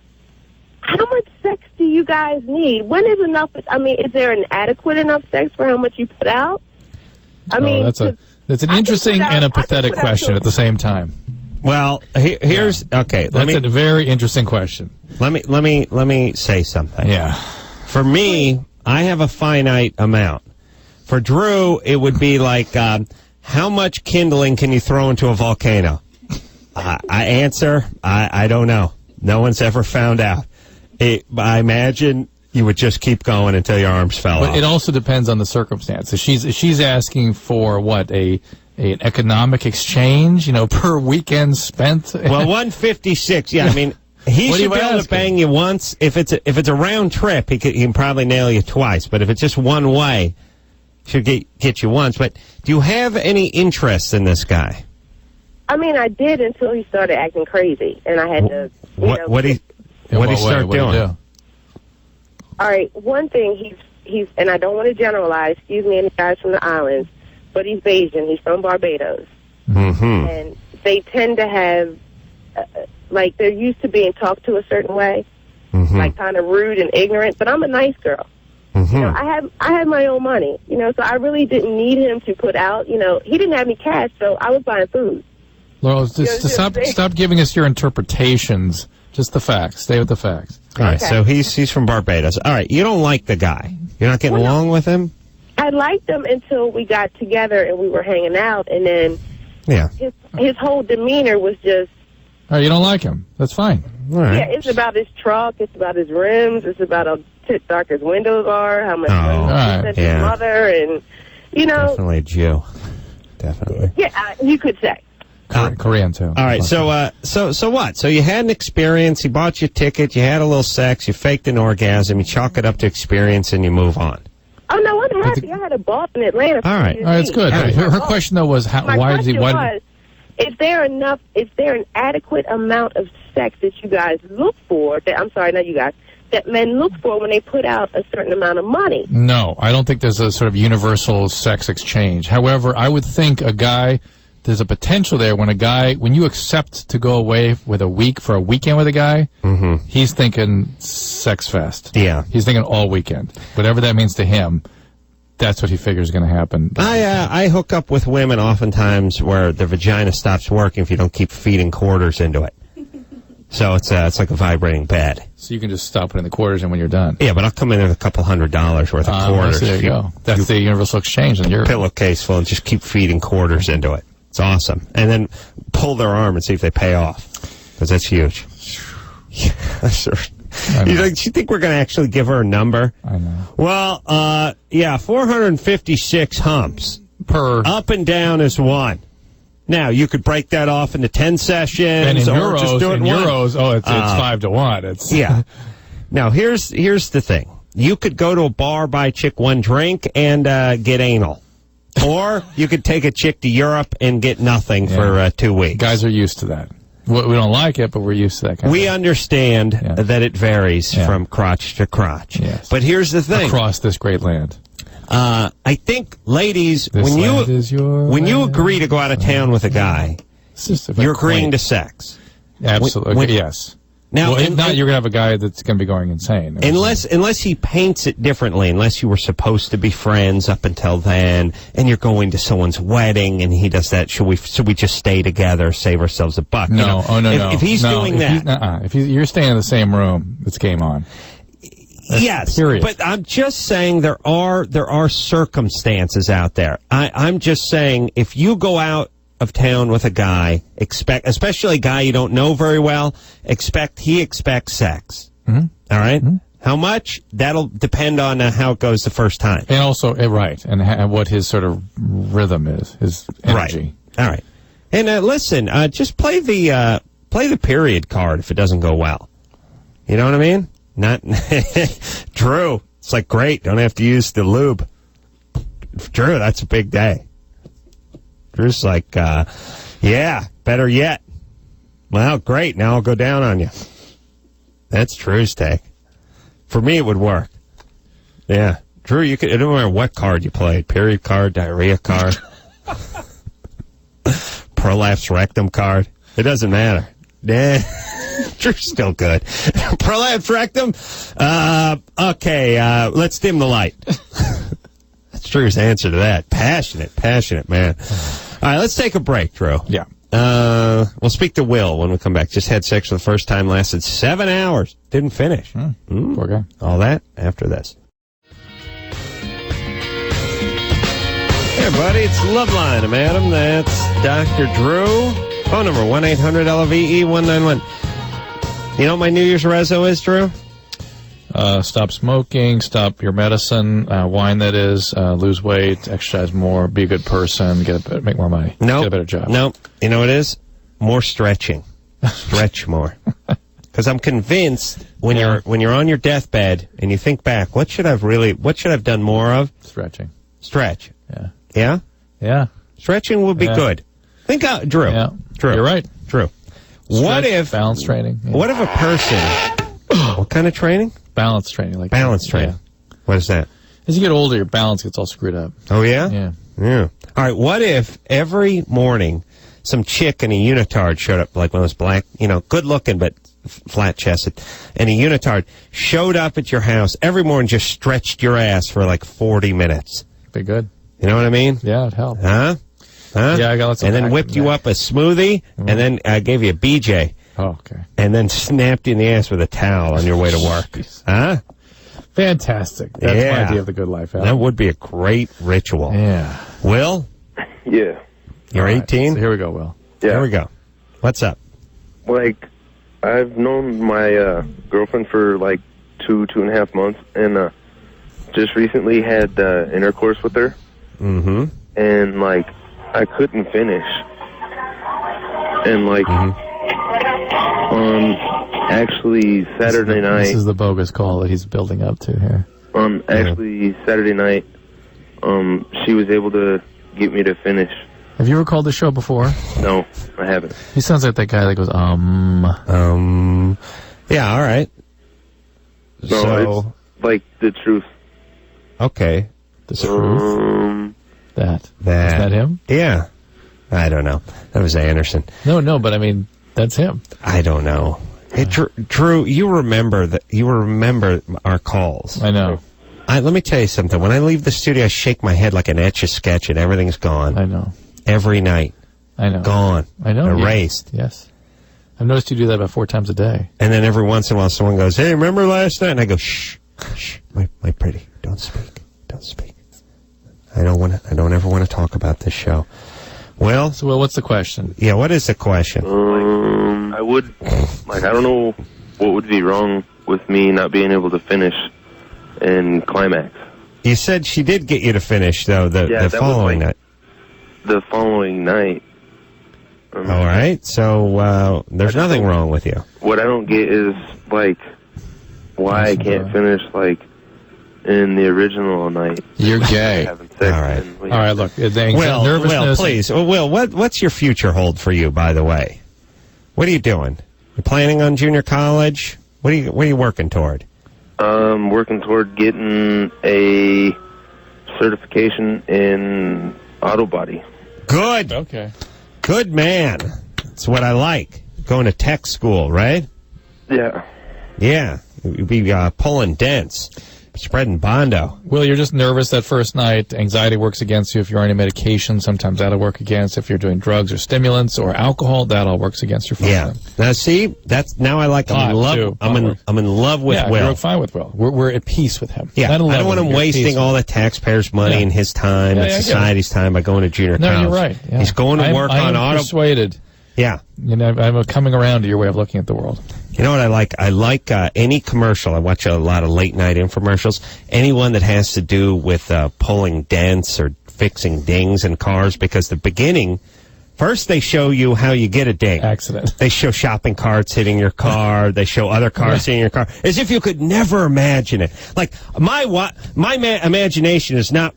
how much sex do you guys need? When is enough? Is there an adequate enough sex for how much you put out? That's an interesting and a pathetic question at the same time. Well, here's okay. That's a very interesting question. Let me say something. Yeah. For me, I have a finite amount. For Drew, it would be like, how much kindling can you throw into a volcano? I answer, I don't know. No one's ever found out. I imagine you would just keep going until your arms fell off. But it also depends on the circumstances. She's asking for what, an economic exchange, per weekend spent. Well, 156. Yeah, I mean, he should be able to bang you once. If it's a round trip, he can probably nail you twice. But if it's just one way, should get you once. But do you have any interest in this guy? I did until he started acting crazy, and I had to. What did he start doing? All right, one thing he's, and I don't want to generalize. Excuse me, any guys from the islands, but he's Bayesian. He's from Barbados, and they tend to have, they're used to being talked to a certain way, like kind of rude and ignorant. But I'm a nice girl. I had my own money, so I really didn't need him to put out. He didn't have any cash, so I was buying food. Laurel, stop giving us your interpretations. Just the facts. Stay with the facts. All right, so he's from Barbados. All right, you don't like the guy. You're not getting along with him? I liked him until we got together and we were hanging out, and then his whole demeanor was just... All right, you don't like him. That's fine. All right. Yeah, it's about his truck. It's about his rims. It's about how dark his windows are, how much money he sent his mother, and, Definitely a Jew. Definitely. Yeah, you could say. Korean too. All right, so what? So you had an experience. He bought you a ticket. You had a little sex. You faked an orgasm. You chalk it up to experience, and you move on. Oh no, I'm happy. I had a ball in Atlanta. All right, it's good. Her question though was why did he? Is there an adequate amount of sex that you guys look for? That men look for when they put out a certain amount of money? No, I don't think there's a sort of universal sex exchange. However, I would think there's a potential there when you accept to go away for a weekend with a guy, he's thinking sex fest. Yeah. He's thinking all weekend. Whatever that means to him, that's what he figures is going to happen. I hook up with women oftentimes where their vagina stops working if you don't keep feeding quarters into it. So it's like a vibrating bed. So you can just stop putting the quarters in when you're done. Yeah, but I'll come in with a couple $100 worth of quarters. So there you go. That's the universal exchange. And your pillowcase full and just keep feeding quarters into it. It's awesome. And then pull their arm and see if they pay off. Because that's huge. You think we're going to actually give her a number? I know. Well, 456 humps. Per. Up and down is 1. Now, you could break that off into 10 sessions. And in or just do it euros, it's 5 to 1. It's yeah. Now, here's the thing. You could go to a bar, buy a chick one drink, and get anal. Or you could take a chick to Europe and get nothing for 2 weeks. Guys are used to that. We don't like it, but we're used to that kind of thing. We understand that it varies from crotch to crotch. Yes. But here's the thing. Across this great land. I think, ladies, when you agree to go out of town with a guy, you're agreeing to sex. Absolutely, yes. Now, if not, you're going to have a guy that's going to be going insane. Unless he paints it differently, unless you were supposed to be friends up until then, and you're going to someone's wedding, and he does that, should we just stay together, save ourselves a buck? No, no. If he's doing that... If you're staying in the same room, it's game on. Yes, period. But I'm just saying there are circumstances out there. I'm just saying if you go out of town with a guy, especially a guy you don't know very well, he expects sex. Mm-hmm. All right? Mm-hmm. How much? That'll depend on how it goes the first time. And also, right, and what his sort of rhythm is, his energy. Right. All right. And listen, just play the period card if it doesn't go well. You know what I mean? Not Drew. It's like, great, don't have to use the lube. Drew, that's a big day. Drew's like, better yet. Well, great, now I'll go down on you. That's Drew's take. For me, it would work. Yeah. Drew, it don't matter what card you played. Period card, diarrhea card, prolapse rectum card. It doesn't matter. Drew's still good. Prolapse rectum? Okay, let's dim the light. That's Drew's answer to that. Passionate man. All right, let's take a break, Drew. Yeah. We'll speak to Will when we come back. Just had sex for the first time, lasted 7 hours. Didn't finish. Poor guy. All that after this. Hey, everybody, it's Loveline. I'm Adam. That's Dr. Drew. Phone number, 1-800-LVE-191. You know what my New Year's reso is, Drew? Stop smoking, stop your medicine, wine that is, lose weight, exercise more, be a good person, make more money, get a better job. Nope. You know what it is? More stretching. Stretch more. Because I'm convinced when you're on your deathbed and you think back, what should I've done more of? Stretching. Stretch. Yeah. Yeah? Yeah. Stretching would be good. Think out, Drew. Yeah. Drew. You're right. Drew. Balance training? Yeah. What if a person... What kind of training? Balance training. Balance training. Yeah. What is that? As you get older, your balance gets all screwed up. Oh, yeah? Yeah. All right, what if every morning some chick in a unitard showed up, like one of those black, good-looking but flat-chested, and a unitard showed up at your house every morning, just stretched your ass for like 40 minutes? Be good. You know what I mean? Yeah, it'd help. Huh? Yeah, I got lots of. And then whipped you up a smoothie, and then gave you a BJ. Oh, okay. And then snapped you in the ass with a towel on your way to work. Huh? Fantastic. That's my idea of the good life, Al. That would be a great ritual. Yeah. Will? Yeah. You're 18? So here we go, Will. Yeah. Here we go. What's up? I've known my girlfriend for 2.5 months, and just recently had intercourse with her. Mm-hmm. And, I couldn't finish. And, actually, Saturday night... This is the bogus call that he's building up to here. Actually, Saturday night, she was able to get me to finish. Have you ever called the show before? No, I haven't. He sounds like that guy that goes, Yeah, all right. No, it's the truth. Okay. The truth? That. Is that him? Yeah. I don't know. That was Anderson. No, but I mean, that's him. I don't know. Hey, Drew, you remember our calls. I know. let me tell you something. When I leave the studio, I shake my head like an Etch-a-Sketch and everything's gone. I know. Every night. I know. Gone. I know. Erased. Yes. I've noticed you do that about 4 times a day. And then every once in a while someone goes, hey, remember last night? And I go, shh, my pretty, don't speak. I don't ever want to talk about this show. Well, so what's the question? Yeah, what is the question? I don't know what would be wrong with me not being able to finish in Climax. You said she did get you to finish, though, the following night. The following night. All right, so there's nothing wrong with you. What I don't get is, like, why I can't finish, like, in the original night. You're gay. Having sex. All right, look. Will, please. Will, what's your future hold for you, by the way? What are you doing? You planning on junior college? What are you working toward? Working toward getting a certification in auto body. Good. Okay. Good man. That's what I like. Going to tech school, right? Yeah. Yeah. You'd be pulling dents. Spreading Bondo. Will, you're just nervous that first night. Anxiety works against you if you're on any medication. Sometimes that'll work against. If you're doing drugs or stimulants or alcohol, that all works against your function. Yeah. Now, see, now I like. I'm in love. I'm in love with Will. You're fine with Will. We're at peace with him. Yeah. I don't want him wasting all the taxpayers' money and his time and society's time by going to junior college. No, you're right. Yeah. He's going to work on auto. I'm persuaded. Yeah. You know, I'm coming around to your way of looking at the world. You know what I like? I like any commercial. I watch a lot of late-night infomercials. Anyone that has to do with pulling dents or fixing dings in cars, because the beginning, first they show you how you get a ding. Accident. They show shopping carts hitting your car. They show other cars hitting your car, as if you could never imagine it. Like my imagination is not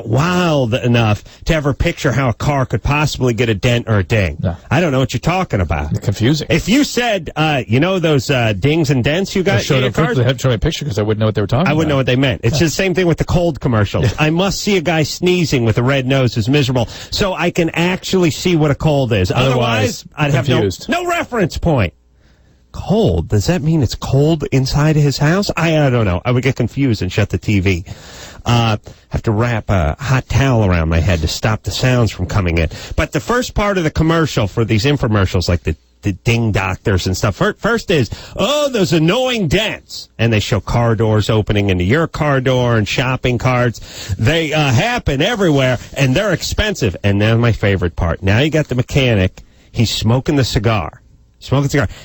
wild enough to ever picture how a car could possibly get a dent or a ding. No. I don't know what you're talking about. It's confusing. If you said, those dings and dents you got in your cars, they had to show me a picture because I wouldn't know what they were talking about. I wouldn't know what they meant. It's the same thing with the cold commercials. Yeah. I must see a guy sneezing with a red nose who's miserable so I can actually see what a cold is. Otherwise, I'd have no reference point. Cold? Does that mean it's cold inside his house? I don't know. I would get confused and shut the TV. Have to wrap a hot towel around my head to stop the sounds from coming in. But the first part of the commercial for these infomercials, like the ding doctors and stuff, first is, those annoying dents. And they show car doors opening into your car door and shopping carts. They happen everywhere, and they're expensive. And then my favorite part. Now you got the mechanic. He's smoking the cigar.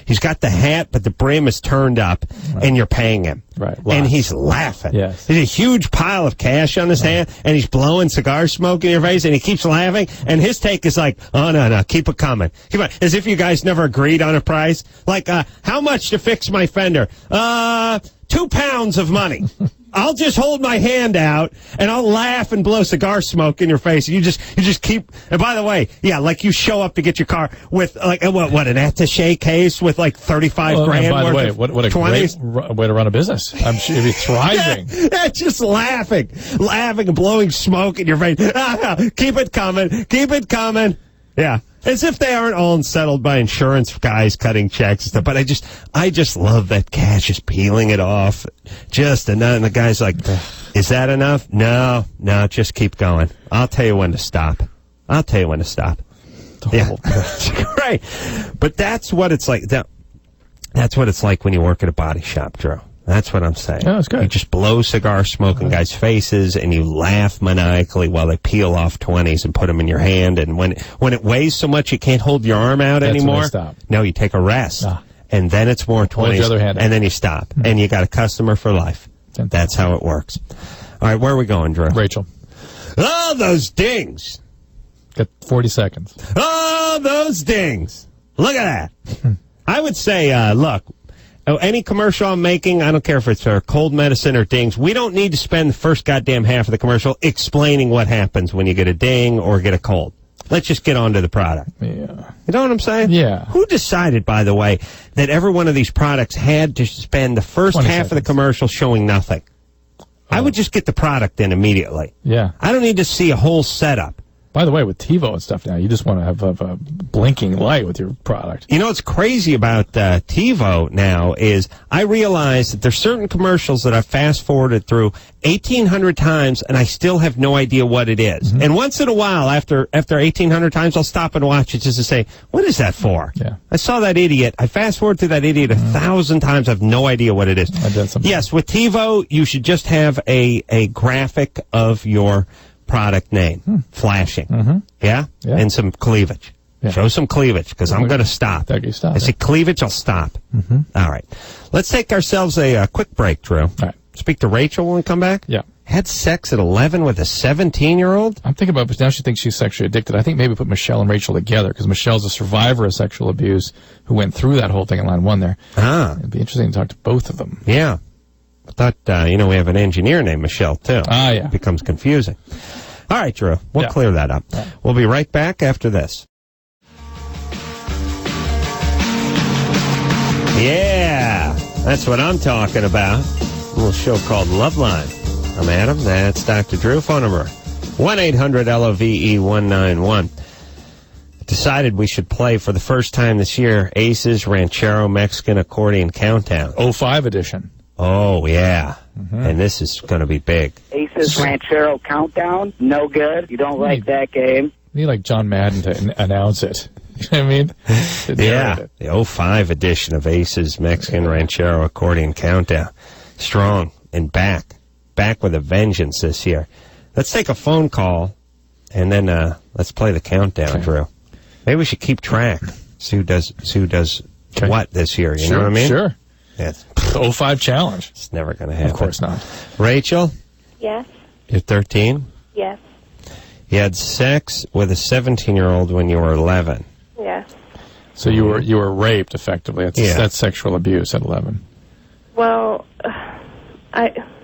He's got the hat, but the brim is turned up, and you're paying him. Right. And he's laughing. Yes. There's a huge pile of cash on his hand, and he's blowing cigar smoke in your face, and he keeps laughing. And his take is like, oh, no, keep it coming. Keep it. As if you guys never agreed on a price. Like, how much to fix my fender? 2 pounds of money. I'll just hold my hand out, and I'll laugh and blow cigar smoke in your face. You just keep. And by the way, like you show up to get your car with like an attaché case with like 35 grand. By the way, what a 20s. Great way to run a business. I'm sure you'd be thriving. Just laughing and blowing smoke in your face. Keep it coming. Yeah. As if they aren't all unsettled by insurance guys cutting checks and stuff. But I just love that cash is peeling it off. And the guy's like, is that enough? No, just keep going. I'll tell you when to stop. Yeah. Great. But that's what it's like. That's what it's like when you work at a body shop, Drew. That's what I'm saying. Yeah, that's good. You just blow cigar smoke in guys' faces, and you laugh maniacally while they peel off 20s and put them in your hand. And when it weighs so much you can't hold your arm out anymore, when they stop. No, you take a rest, and then it's more 20s, hold your other hand and then you stop, and you got a customer for life. That's how it works. All right, where are we going, Drew? Rachel. Oh, those dings. Got 40 seconds. Oh, those dings. Look at that. I would say, look, any commercial I'm making, I don't care if it's for cold medicine or dings, we don't need to spend the first goddamn half of the commercial explaining what happens when you get a ding or get a cold. Let's just get on to the product. Yeah. You know what I'm saying? Yeah. Who decided, by the way, that every one of these products had to spend the first half of the commercial showing nothing? I would just get the product in immediately. Yeah. I don't need to see a whole setup. By the way, with TiVo and stuff now, you just want to have a blinking light with your product. You know what's crazy about TiVo now is I realize that there's certain commercials that I've fast-forwarded through 1,800 times, and I still have no idea what it is. And once in a while, after 1,800 times, I'll stop and watch it just to say, what is that for? Yeah. I saw that idiot. I fast-forward through that idiot 1,000 times. I have no idea what it is. Yes, with TiVo, you should just have a graphic of your product name flashing. Yeah? And some cleavage. Show some cleavage, because I'm going to stop. You stop. I see cleavage, I'll stop. All right. Let's take ourselves a quick break, Drew. All right. Speak to Rachel when we come back. Yeah. Had sex at 11 with a 17-year-old? I'm thinking about, now she thinks she's sexually addicted. I think maybe put Michelle and Rachel together, because Michelle's a survivor of sexual abuse who went through that whole thing in line 1 there. It'd be interesting to talk to both of them. Yeah. I thought, we have an engineer named Michelle, too. Yeah. It becomes confusing. All right, Drew. We'll clear that up. Yeah. We'll be right back after this. Yeah, that's what I'm talking about. A little show called Loveline. I'm Adam. That's Dr. Drew. Phone number 1-800-LOVE-191. Decided we should play for the first time this year Ace's Ranchero Mexican Accordion Countdown. 05 edition. Oh, yeah. And this is going to be big. Ace's Ranchero Countdown, no good. You don't like that game. You need like John Madden to announce it. You know what I mean? Yeah, the 05 edition of Ace's Mexican Ranchero Accordion Countdown. Strong and back with a vengeance this year. Let's take a phone call, and then let's play the countdown, Drew. Maybe we should keep track. See who does what this year, you know what I mean? Sure. Yeah. 05 challenge. It's never going to happen. Of course not. Rachel? Yes. You're 13? Yes. You had sex with a 17-year-old when you were 11. Yes. So you were raped, effectively. That's sexual abuse at 11. Well,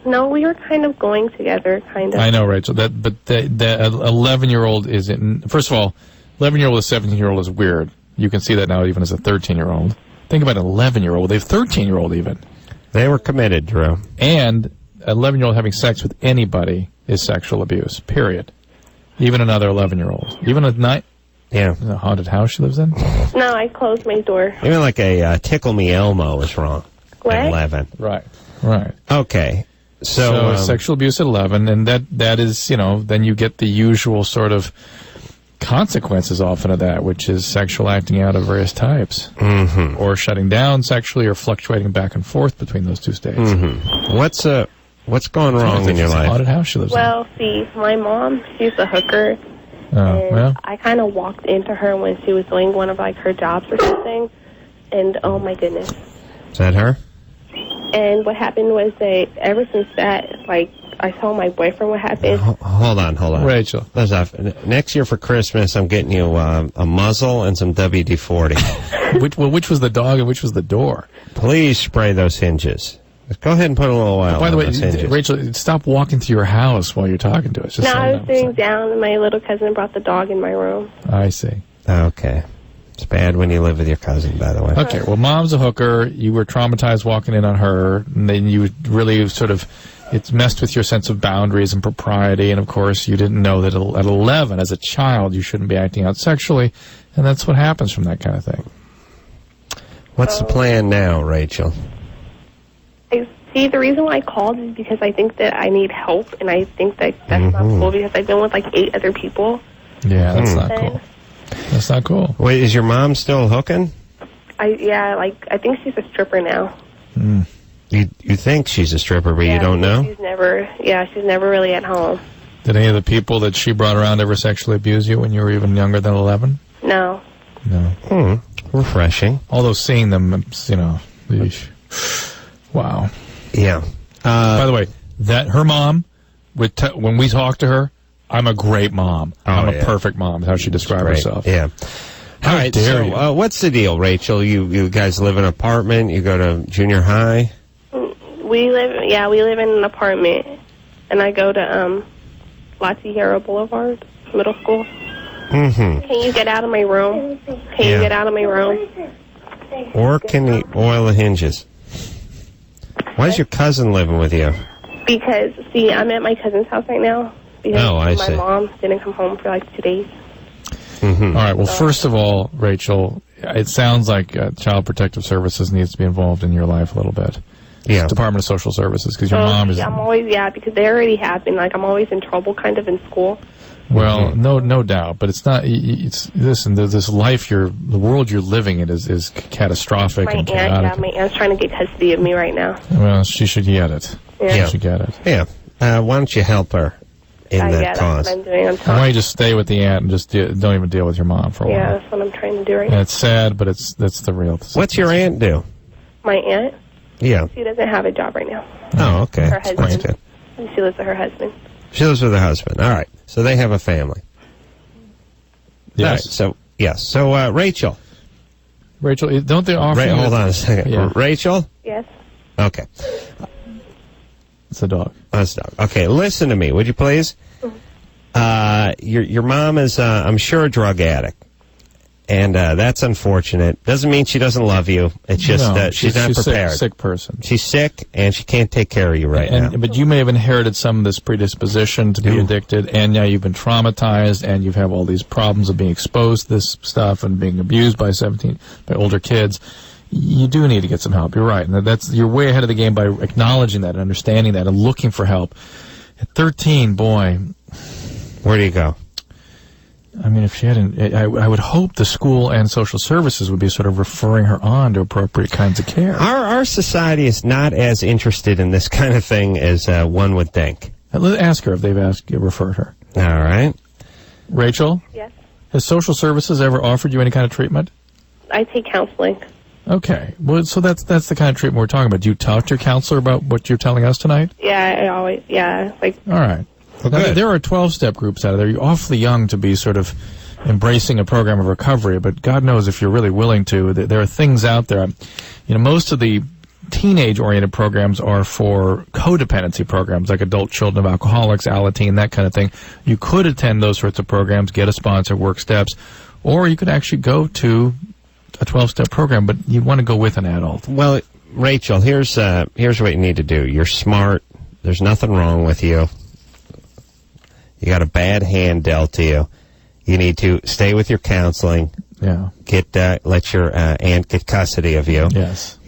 no, we were kind of going together, kind of. I know, Rachel. But the 11-year-old isn't. First of all, 11-year-old with a 17-year-old is weird. You can see that now even as a 13-year-old. Think about an 11-year-old. They have 13-year-old even. They were committed, Drew. And an 11-year-old having sex with anybody is sexual abuse, period. Even another 11-year-old. Even a night. Yeah. A haunted house she lives in? No, I closed my door. Even like a Tickle Me Elmo is wrong. What? At 11. Right. Okay. So sexual abuse at 11, and that is, then you get the usual sort of consequences often of that, which is sexual acting out of various types. Or shutting down sexually or fluctuating back and forth between those two states. What's going wrong in your life? Haunted house she lives in. Well, see, my mom, she's a hooker. And I kind of walked into her when she was doing one of her jobs or something, and oh my goodness. Is that her? And what happened was that ever since that, I told my boyfriend what happened. Hold on. Rachel. Next year for Christmas, I'm getting you a muzzle and some WD-40. which was the dog and which was the door? Please spray those hinges. Go ahead and put a little oil By the way, on those hinges. Rachel, stop walking through your house while you're talking to us. No, I was sitting down, and my little cousin brought the dog in my room. I see. Okay. It's bad when you live with your cousin, by the way. Okay, well, mom's a hooker. You were traumatized walking in on her, and then you really it's messed with your sense of boundaries and propriety, and of course, you didn't know that at 11, as a child, you shouldn't be acting out sexually, and that's what happens from that kind of thing. What's the plan now, Rachel? See, the reason why I called is because I think that I need help, and I think that that's not cool because I've been with 8 other people. Yeah, that's not cool. That's not cool. Wait, is your mom still hooking? I think she's a stripper now. You think she's a stripper, but you don't know? She's never really at home. Did any of the people that she brought around ever sexually abuse you when you were even younger than 11? No. Refreshing. Although seeing them, eesh. Wow. Yeah. By the way, that her mom, when we talk to her, I'm a great mom. I'm a perfect mom, is how she described herself. Yeah. How dare you? What's the deal, Rachel? You guys live in an apartment? You go to junior high? We live in an apartment, and I go to La Tierra Boulevard Middle School. Can you get out of my room? Can you get out of my room? Or can you oil the hinges? Why is your cousin living with you? Because, see, I'm at my cousin's house right now, because my mom didn't come home for like 2 days. All right. Well, first of all, Rachel, it sounds like Child Protective Services needs to be involved in your life a little bit. Yeah. Department of Social Services, because your mom is. Yeah, I'm always because they already have been. Like I'm always in trouble, kind of in school. Well, no doubt, but it's not. Listen. This life the world you're living in is catastrophic and chaotic. My aunt's trying to get custody of me right now. Well, she should get it. Yeah. She should get it. Yeah. Why don't you help her in that cause? That's what I'm doing. Why don't you just stay with the aunt and just don't even deal with your mom for a while? Yeah, that's what I'm trying to do right now. And it's sad, but that's the real. What's your aunt do? My aunt? Yeah. She doesn't have a job right now. Oh, okay. Her husband. She lives with her husband. She lives with her husband. All right. So they have a family. Yes. Right. So Rachel. Rachel, don't they offer? Hold on a second. Yeah. Rachel. Yes. Okay. It's a dog. That's a dog. Okay. Listen to me, would you please? Your mom is, I'm sure, a drug addict. And that's unfortunate. Doesn't mean she doesn't love you. It's just she's not prepared. She's a sick person. She's sick, and she can't take care of you now. But you may have inherited some of this predisposition to be addicted, and now you've been traumatized, and you have all these problems of being exposed to this stuff and being abused by older kids. You do need to get some help. You're right. And you're way ahead of the game by acknowledging that and understanding that and looking for help. At 13, boy. Where do you go? I mean, if she hadn't, I would hope the school and social services would be sort of referring her on to appropriate kinds of care. Our society is not as interested in this kind of thing as one would think. Let's ask her if they've referred her. All right. Rachel? Yes. Has social services ever offered you any kind of treatment? I take counseling. Okay. Well, so that's the kind of treatment we're talking about. Do you talk to your counselor about what you're telling us tonight? Yeah, I always, like. All right. Now, there are 12-step groups out there. You're awfully young to be sort of embracing a program of recovery, but God knows if you're really willing to. There are things out there. Most of the teenage-oriented programs are for codependency programs, like Adult Children of Alcoholics, Alateen, that kind of thing. You could attend those sorts of programs, get a sponsor, work steps, or you could actually go to a 12-step program, but you want to go with an adult. Well, Rachel, here's what you need to do. You're smart. There's nothing wrong with you. You got a bad hand dealt to you. You need to stay with your counseling. Yeah. Let your aunt get custody of you. Yes.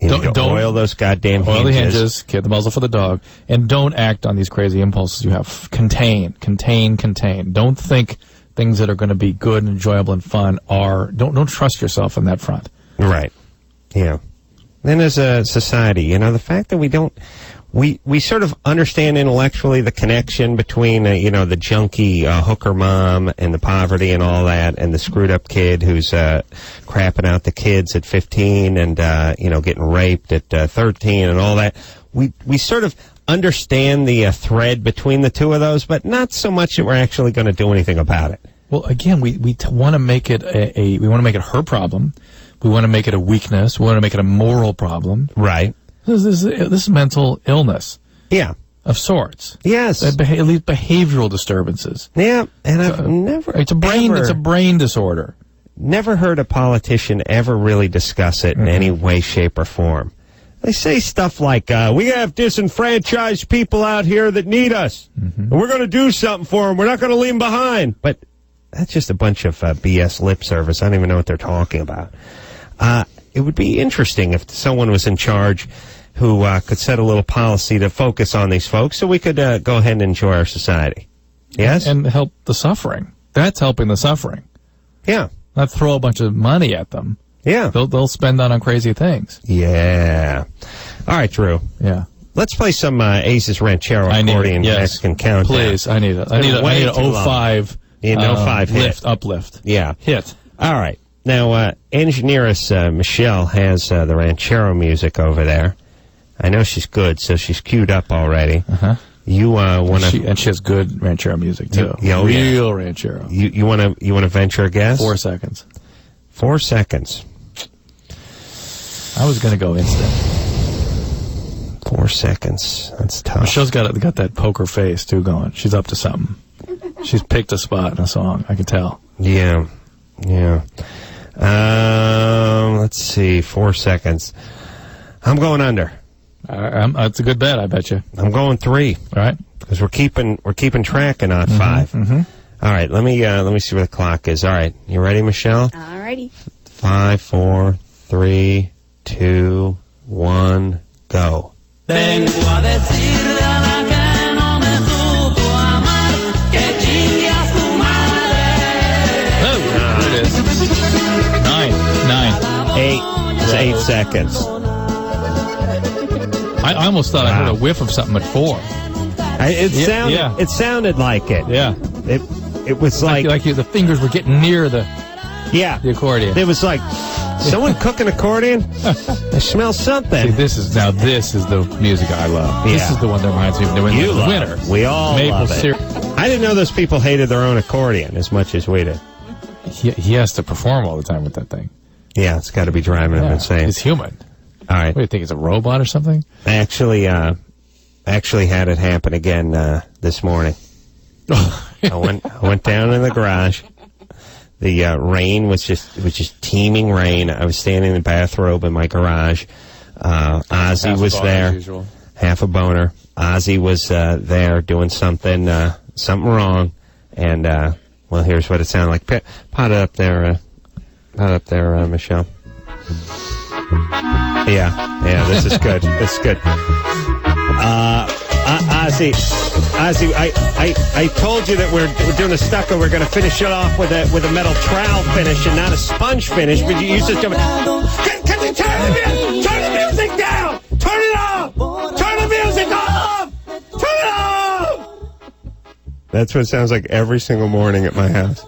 Don't oil those goddamn hinges. Oil the hinges. Get the muzzle for the dog, and don't act on these crazy impulses you have. Contain. Don't think things that are going to be good and enjoyable and fun are. Don't trust yourself on that front. Right. Yeah. Then as a society, the fact that we don't. We sort of understand intellectually the connection between, the junkie hooker mom and the poverty and all that, and the screwed up kid who's crapping out the kids at 15 and, getting raped at 13 and all that. We sort of understand the thread between the two of those, but not so much that we're actually going to do anything about it. Well, again, we want to make it we want to make it her problem. We want to make it a weakness. We want to make it a moral problem. Right. This is mental illness. Yeah. Of sorts. Yes. At least behavioral disturbances. Yeah, and I've never... It's a brain disorder. Never heard a politician ever really discuss it in any way, shape, or form. They say stuff like, we have disenfranchised people out here that need us, and we're going to do something for them. We're not going to leave them behind. But that's just a bunch of BS lip service. I don't even know what they're talking about. It would be interesting if someone was in charge who could set a little policy to focus on these folks so we could go ahead and enjoy our society. Yes? And help the suffering. That's helping the suffering. Yeah. Not throw a bunch of money at them. Yeah. They'll spend that on crazy things. Yeah. All right, Drew. Yeah. Let's play some Aces Ranchero accordion Mexican countdown. Please, I need it. I need a 05. An 05 hit. Uplift. Yeah. Hit. All right. Now, engineeress Michelle has the Ranchero music over there. I know she's good, so she's queued up already. You want to... And she has good Ranchero music, too. Real Ranchero. You want to venture a guess? 4 seconds. 4 seconds. I was going to go instant. 4 seconds. That's tough. Michelle's got that poker face, too, going. She's up to something. She's picked a spot in a song. I can tell. Yeah. Yeah. Let's see. 4 seconds. I'm going under. That's a good bet, I bet you. I'm going 3. All right. Because we're keeping track of not 5. Mm-hmm. All right, let me see where the clock is. All right, you ready, Michelle? All righty. 5, 4, 3, 2, 1, go. Vengo a decirle a la que no me supo amar que chingue a su madre. Oh, there it is. 9. 8. It's 8 seconds. I almost thought I heard a whiff of something at 4. It sounded like it. Yeah. It was like the fingers were getting near the accordion. It was like someone cooking accordion. I smell something. See, this is the music I love. Yeah. This is the one that reminds me of the winter. We all Maple love it. syrup. I didn't know those people hated their own accordion as much as we did. He has to perform all the time with that thing. Yeah, it's got to be driving him insane. He's human. All right. What do you think? It's a robot or something? I actually had it happen again this morning. I went down in the garage. The rain was just teeming rain. I was standing in the bathrobe in my garage. Ozzy was there, half a boner. Ozzy was there doing something wrong, and well, here's what it sounded like. Pot it up there, Michelle. Yeah, this is good. This is good. Ozzy, I told you that we're doing a stucco. We're going to finish it off with a metal trowel finish and not a sponge finish. But you used to jump. Can you turn the music down? Turn it off! Turn the music off! Turn it off! That's what it sounds like every single morning at my house.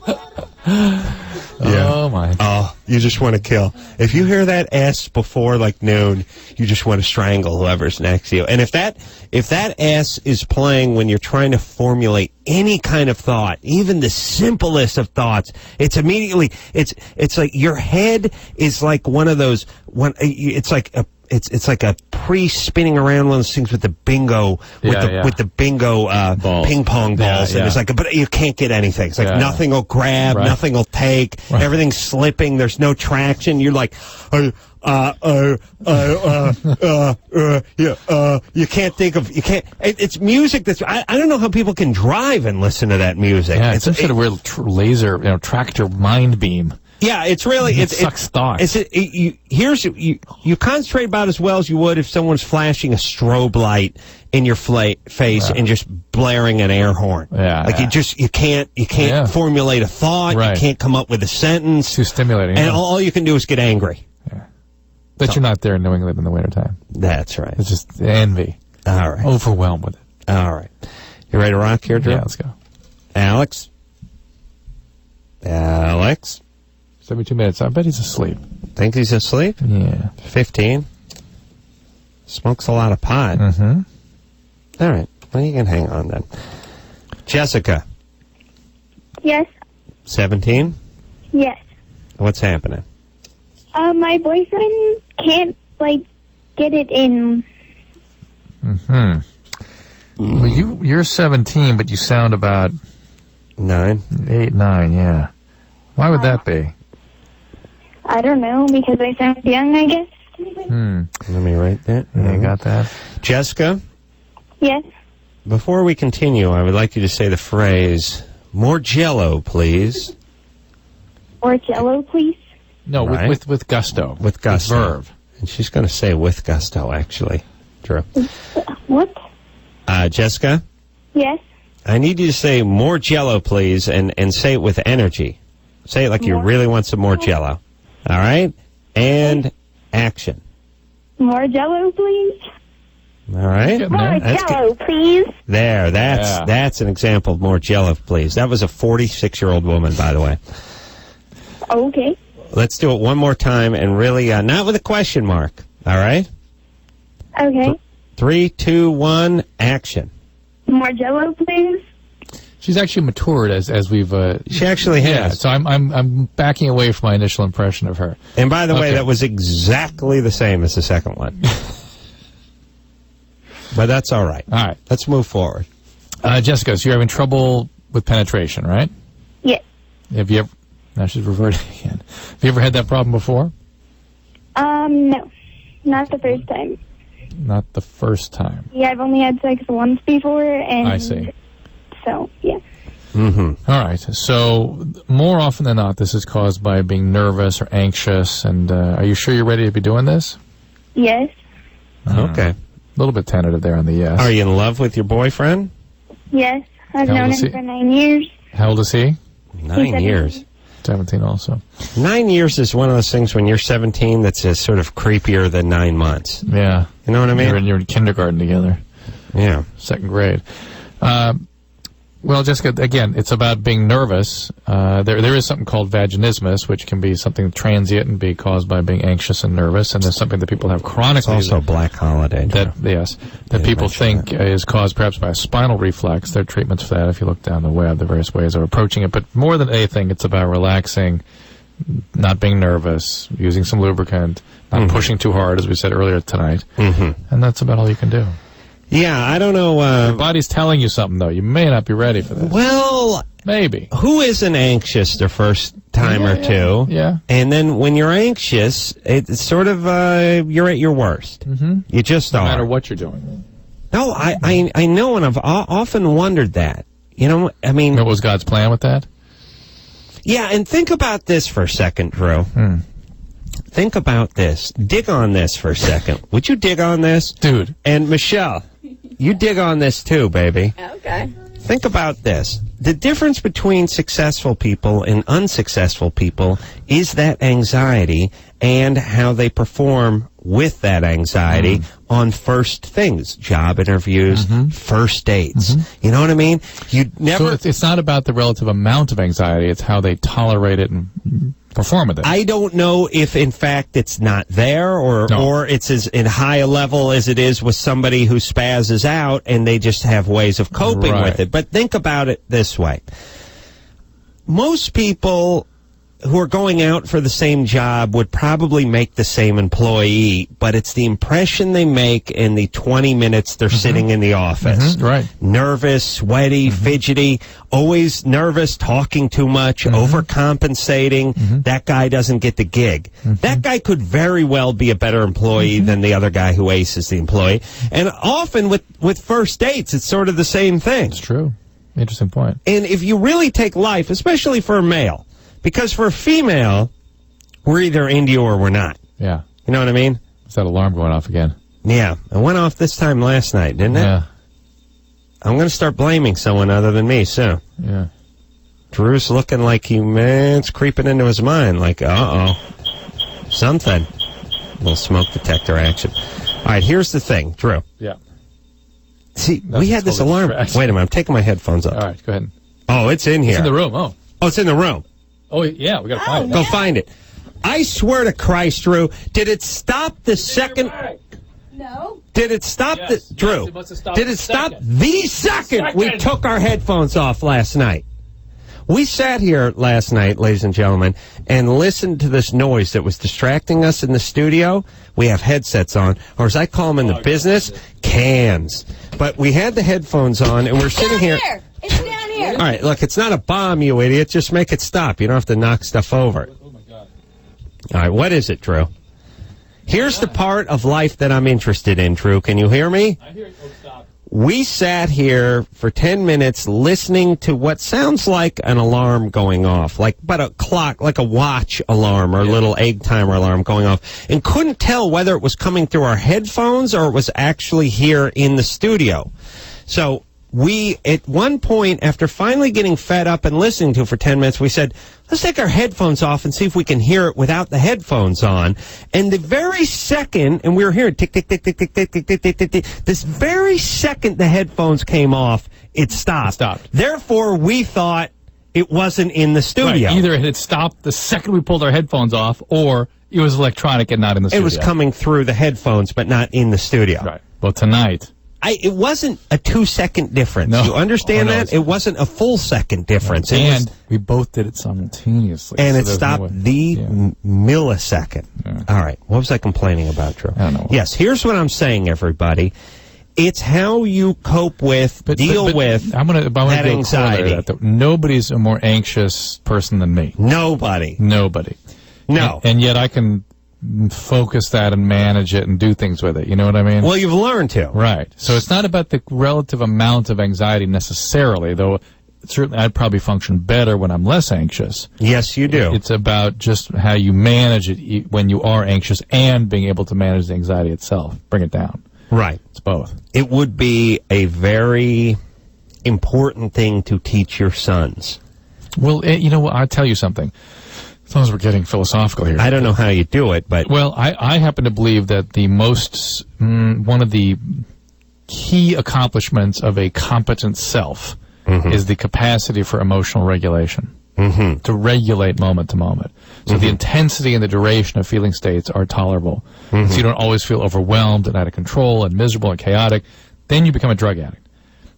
Yeah. Oh, my. Oh, you just want to kill. If you hear that S before, like, noon, you just want to strangle whoever's next to you. And if that S is playing when you're trying to formulate any kind of thought, even the simplest of thoughts, it's immediately, it's like your head is like one of those, it's like a pre-spinning around one of those things with the bingo, with the bingo ping pong balls, and it's like, but you can't get anything. It's like nothing will grab, nothing will take, everything's slipping. There's no traction. You're like, you can't think of, you can't. It's music that's. I don't know how people can drive and listen to that music. Yeah, it's some sort of weird laser, tractor mind beam. Yeah, it's really it sucks thoughts. You concentrate about as well as you would if someone's flashing a strobe light in your face and just blaring an air horn. Yeah, like you can't formulate a thought. Right. You can't come up with a sentence. It's too stimulating. And all you can do is get angry. Yeah, but you're not there in New England in the wintertime. That's right. It's just envy. All right, overwhelmed with it. All right, you ready to rock here, Drew? Yeah, let's go. Alex. 72 minutes. I bet he's asleep. Think he's asleep? Yeah. 15. Smokes a lot of pot. Mm-hmm. All right. Well, you can hang on then. Jessica. Yes. 17? Yes. What's happening? My boyfriend can't, get it in. Mm-hmm. Well, you're 17, but you sound about... 9? 8, 9, yeah. Why would that be? I don't know, because I sound young, I guess. Let me write that. Yeah, you got that. Jessica? Yes. Before we continue, I would like you to say the phrase, more Jell-O, please. Or Jell-O, please? No, right. with gusto. With gusto. Verve. And she's going to say with gusto, actually. Drew. What? Jessica? Yes. I need you to say more Jell-O, please, and say it with energy. Say it like you really want some more Jell-O. All right? And action. More Jell-O, please? All right? More Jell-O, please? That's an example of more Jell-O, please. That was a 46-year-old woman, by the way. Okay. Let's do it one more time and really, not with a question mark. All right? Okay. 3, 2, 1, action. More Jell-O, please? She's actually matured as we've. She actually has. Yeah, so I'm backing away from my initial impression of her. And by the way, that was exactly the same as the second one. But that's all right. All right, let's move forward. Jessica, so you're having trouble with penetration, right? Yes. Have you ever? Now she's reverting again. Have you ever had that problem before? No, not the first time. not the first time. Yeah, I've only had sex once before, and I see. So, yeah. All right. So more often than not, this is caused by being nervous or anxious. And are you sure you're ready to be doing this? Yes. Okay. A little bit tentative there on the yes. Are you in love with your boyfriend? Yes. I've How known old is him he? for 9 years. How old is he? 9 years. 17 also. 9 years is one of those things when you're 17 that's just sort of creepier than 9 months. Yeah. You know what I mean? You're in kindergarten together. Yeah. Second grade. Well, Jessica, again, it's about being nervous. There is something called vaginismus, which can be something transient and be caused by being anxious and nervous, and there's something that people have chronically. It's also Black Holiday. That people think is caused perhaps by a spinal reflex. There are treatments for that if you look down the web, the various ways of approaching it. But more than anything, it's about relaxing, not being nervous, using some lubricant, not pushing too hard, as we said earlier tonight. And that's about all you can do. Yeah, I don't know. Your body's telling you something, though. You may not be ready for this. Well, maybe. Who isn't anxious the first time or two? Yeah. And then when you're anxious, it's sort of you're at your worst. You just are. No matter what you're doing. No, I know, and I've often wondered that. You know, I mean, what was God's plan with that? Yeah, and think about this for a second, Drew. Think about this. Dig on this for a second. Would you dig on this? Dude. And Michelle, you dig on this too, baby. Okay. Think about this. The difference between successful people and unsuccessful people is that anxiety and how they perform with that anxiety on first things, job interviews, first dates. You know what I mean? You never. So it's not about the relative amount of anxiety; it's how they tolerate it and perform with it. I don't know if, in fact, it's not there or it's as in high a level as it is with somebody who spazzes out and they just have ways of coping with it. But think about it this way. Most people who are going out for the same job would probably make the same employee, but it's the impression they make in the 20 minutes they're sitting in the office. Right. Nervous, sweaty, fidgety, always nervous, talking too much, overcompensating. That guy doesn't get the gig. That guy could very well be a better employee than the other guy who aces the employee. And often with first dates, it's sort of the same thing. It's true. Interesting point. And if you really take life, especially for a male, because for a female, we're either into you or we're not. Yeah. You know what I mean? Is that alarm going off again? Yeah. It went off this time last night, didn't it? Yeah. I'm going to start blaming someone other than me soon. Yeah. Drew's looking like it's creeping into his mind, like, uh-oh. Something. Little smoke detector action. All right, here's the thing, Drew. Yeah. See, we had this alarm. Wait a minute, I'm taking my headphones off. All right, go ahead. Oh, it's in here. It's in the room, Oh, it's in the room. Oh, yeah, we got to find it. Go find it. I swear to Christ, Drew, did it stop the second... No. Did it stop Drew, it must have stopped did it stop the second we took our headphones off last night? We sat here last night, ladies and gentlemen, and listened to this noise that was distracting us in the studio. We have headsets on, or as I call them in the business, cans. But we had the headphones on, and we're sitting here. It's down here. All right, look, it's not a bomb, you idiot. Just make it stop. You don't have to knock stuff over. Oh, my God. All right, what is it, Drew? Here's the part of life that I'm interested in, Drew. Can you hear me? I hear it. Oh, stop. We sat here for 10 minutes listening to what sounds like an alarm going off, but a clock, like a watch alarm or a little egg timer alarm going off, and couldn't tell whether it was coming through our headphones or it was actually here in the studio. So we, at one point, after finally getting fed up and listening to it for 10 minutes, we said, let's take our headphones off and see if we can hear it without the headphones on. And the very second, and we were hearing tick, tick, tick, tick, tick, tick, tick, tick, tick, tick, tick, this very second the headphones came off, it stopped. Therefore, we thought it wasn't in the studio. Right. Either it had stopped the second we pulled our headphones off, or it was electronic and not in the studio. It was coming through the headphones, but not in the studio. Right. Well, tonight... It wasn't a 2-second difference. No. You understand that? It wasn't a full second difference. And we both did it simultaneously. And it stopped the millisecond. Yeah. All right. What was I complaining about, Drew? I don't know. Yes, here's what I'm saying, everybody. It's how you cope with, deal with that anxiety. Nobody's a more anxious person than me. Nobody. Nobody. No. And yet I can focus that and manage it and do things with it. You know what I mean? Well, you've learned to. Right. So it's not about the relative amount of anxiety necessarily, though certainly I'd probably function better when I'm less anxious. Yes, you do. It's about just how you manage it when you are anxious and being able to manage the anxiety itself. Bring it down. Right. It's both. It would be a very important thing to teach your sons. Well, you know what? I'll tell you something. As long as we're getting philosophical here. I don't know how you do it, but... Well, I happen to believe that the most... one of the key accomplishments of a competent self is the capacity for emotional regulation. To regulate moment to moment. So the intensity and the duration of feeling states are tolerable. So you don't always feel overwhelmed and out of control and miserable and chaotic. Then you become a drug addict.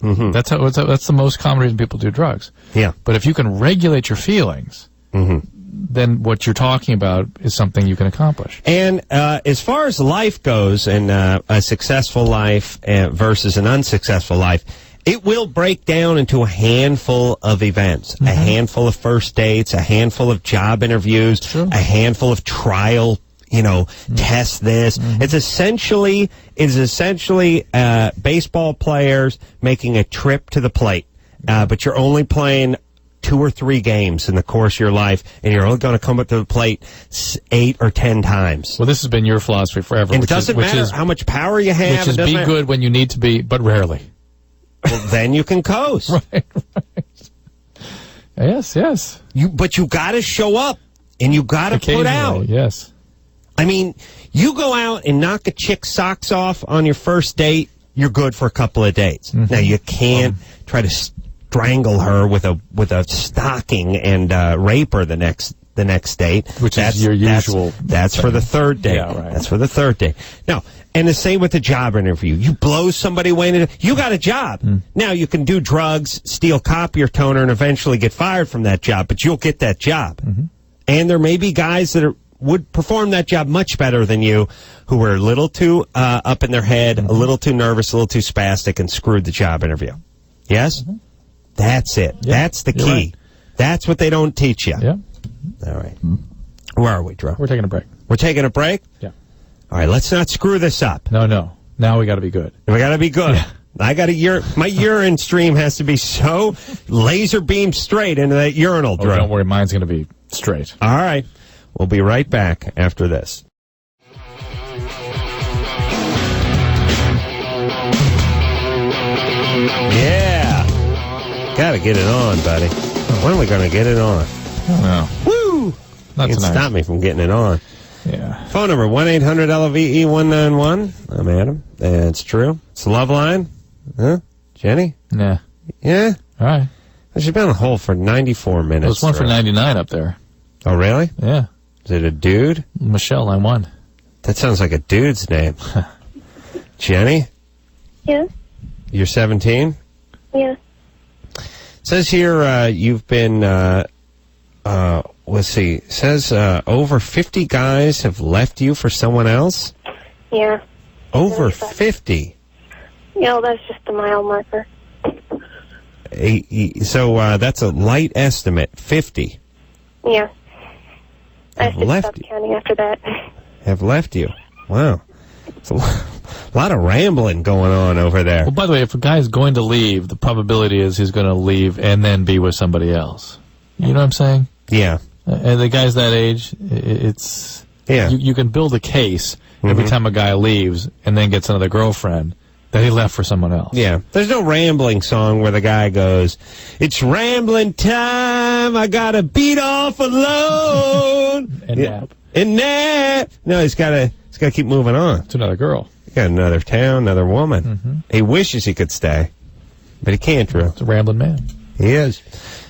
That's the most common reason people do drugs. Yeah. But if you can regulate your feelings, then what you're talking about is something you can accomplish. And as far as life goes, and a successful life versus an unsuccessful life, it will break down into a handful of events, a handful of first dates, a handful of job interviews, a handful of trial, test this. It's essentially baseball players making a trip to the plate, but you're only playing 2 or 3 games in the course of your life, and you're only going to come up to the plate 8 or 10 times. Well, this has been your philosophy forever. And it doesn't matter how much power you have. Which is be good when you need to be, but rarely. Well, then you can coast. Right. Yes. But you got to show up, and you got to put out. Yes. I mean, you go out and knock a chick's socks off on your first date, you're good for a couple of dates. Now, you can't try to strangle her with a stocking and rape her the next date. Which is your usual. That's for the third date. Yeah, right. That's for the third date. Now, and the same with the job interview. You blow somebody away, you got a job. Now, you can do drugs, steal copier toner, and eventually get fired from that job, but you'll get that job. And there may be guys that would perform that job much better than you, who are a little too up in their head, a little too nervous, a little too spastic, and screwed the job interview. Yes? That's it. Yeah, that's the key. Right. That's what they don't teach you. Yeah. All right. Where are we, Drew? We're taking a break. We're taking a break? Yeah. All right, let's not screw this up. No. Now we got to be good. We got to be good. Yeah. I got to my urine stream has to be so laser beamed straight into that urinal, Drew. Don't worry, mine's going to be straight. All right. We'll be right back after this. Yeah. Got to get it on, buddy. When are we going to get it on? I don't know. Woo! Not You can tonight. stop me from getting it on. Yeah. Phone number 1-800-LVE-191. I'm Adam. That's true. It's the Love Line. Huh? Jenny? Nah. Yeah? All right. She's been on hold for 94 minutes. There's one for 99 up there. Oh, really? Yeah. Is it a dude? Michelle, line 1. That sounds like a dude's name. Jenny? Yeah. You're 17? Yeah. It says here you've been, let's see, it says over 50 guys have left you for someone else? Yeah. Over 50? That's just a mile marker. So that's a light estimate, 50. Yeah. I Have should left stop you. counting after that. Have left you. Wow. It's a lot of rambling going on over there. Well, by the way, if a guy is going to leave, the probability is he's going to leave and then be with somebody else. You know what I'm saying? Yeah. And the guys that age, it's... Yeah. You can build a case every time a guy leaves and then gets another girlfriend that he left for someone else. Yeah. There's no rambling song where the guy goes, "It's rambling time, I gotta beat off alone." And nap. And nap. No, he's gotta keep moving on. It's another girl. He got another town, another woman. He wishes he could stay, but he can't, Drew. It's a rambling man. He is.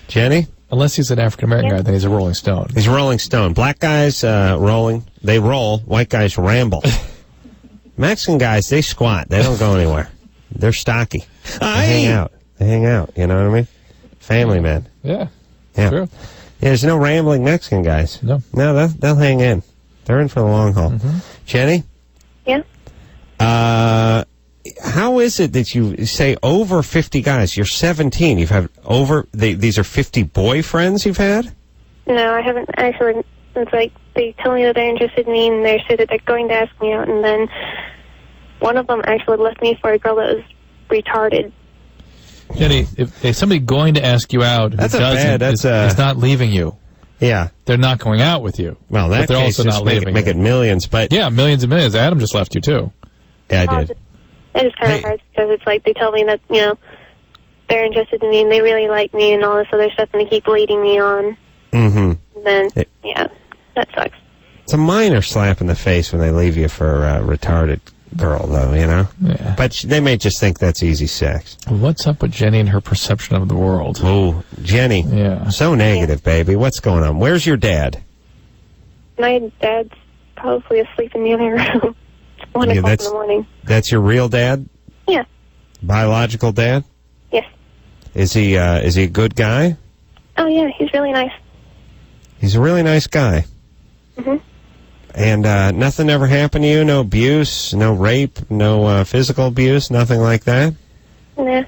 Jenny? Unless he's an African-American guy, then he's a Rolling Stone. He's a Rolling Stone. Black guys rolling. They roll. White guys ramble. Mexican guys, they squat. They don't go anywhere. They're stocky. They hang out. You know what I mean? Family man. Yeah. Yeah. True. Yeah, there's no rambling Mexican guys. No. No, they'll hang in. They're in for the long haul. Jenny? Yeah. How is it that you say over 50 guys? You're 17. You've had these are 50 boyfriends you've had? No, I haven't actually It's like they tell me that they're interested in me, and they say that they're going to ask me out, and then one of them actually left me for a girl that was retarded. Jenny, if somebody going to ask you out who is not leaving you, yeah, they're not going out with you. Well, but they're case, also not leaving. Make it millions, but yeah, millions and millions. Adam just left you too. Yeah, I did. It is kind of hard because it's like they tell me that they're interested in me and they really like me and all this other stuff, and they keep leading me on. Mm-hmm. And then that sucks. It's a minor slap in the face when they leave you for a retarded girl, though, Yeah. But they may just think that's easy sex. What's up with Jenny and her perception of the world? Oh, Jenny. Yeah. So negative, baby. What's going on? Where's your dad? My dad's probably asleep in the other room. It's 1 o'clock in the morning. That's your real dad? Yeah. Biological dad? Yes. Is he a good guy? Oh, yeah, he's really nice. He's a really nice guy. Mm-hmm. And nothing ever happened to you? No abuse, no rape, no physical abuse, nothing like that? Nah.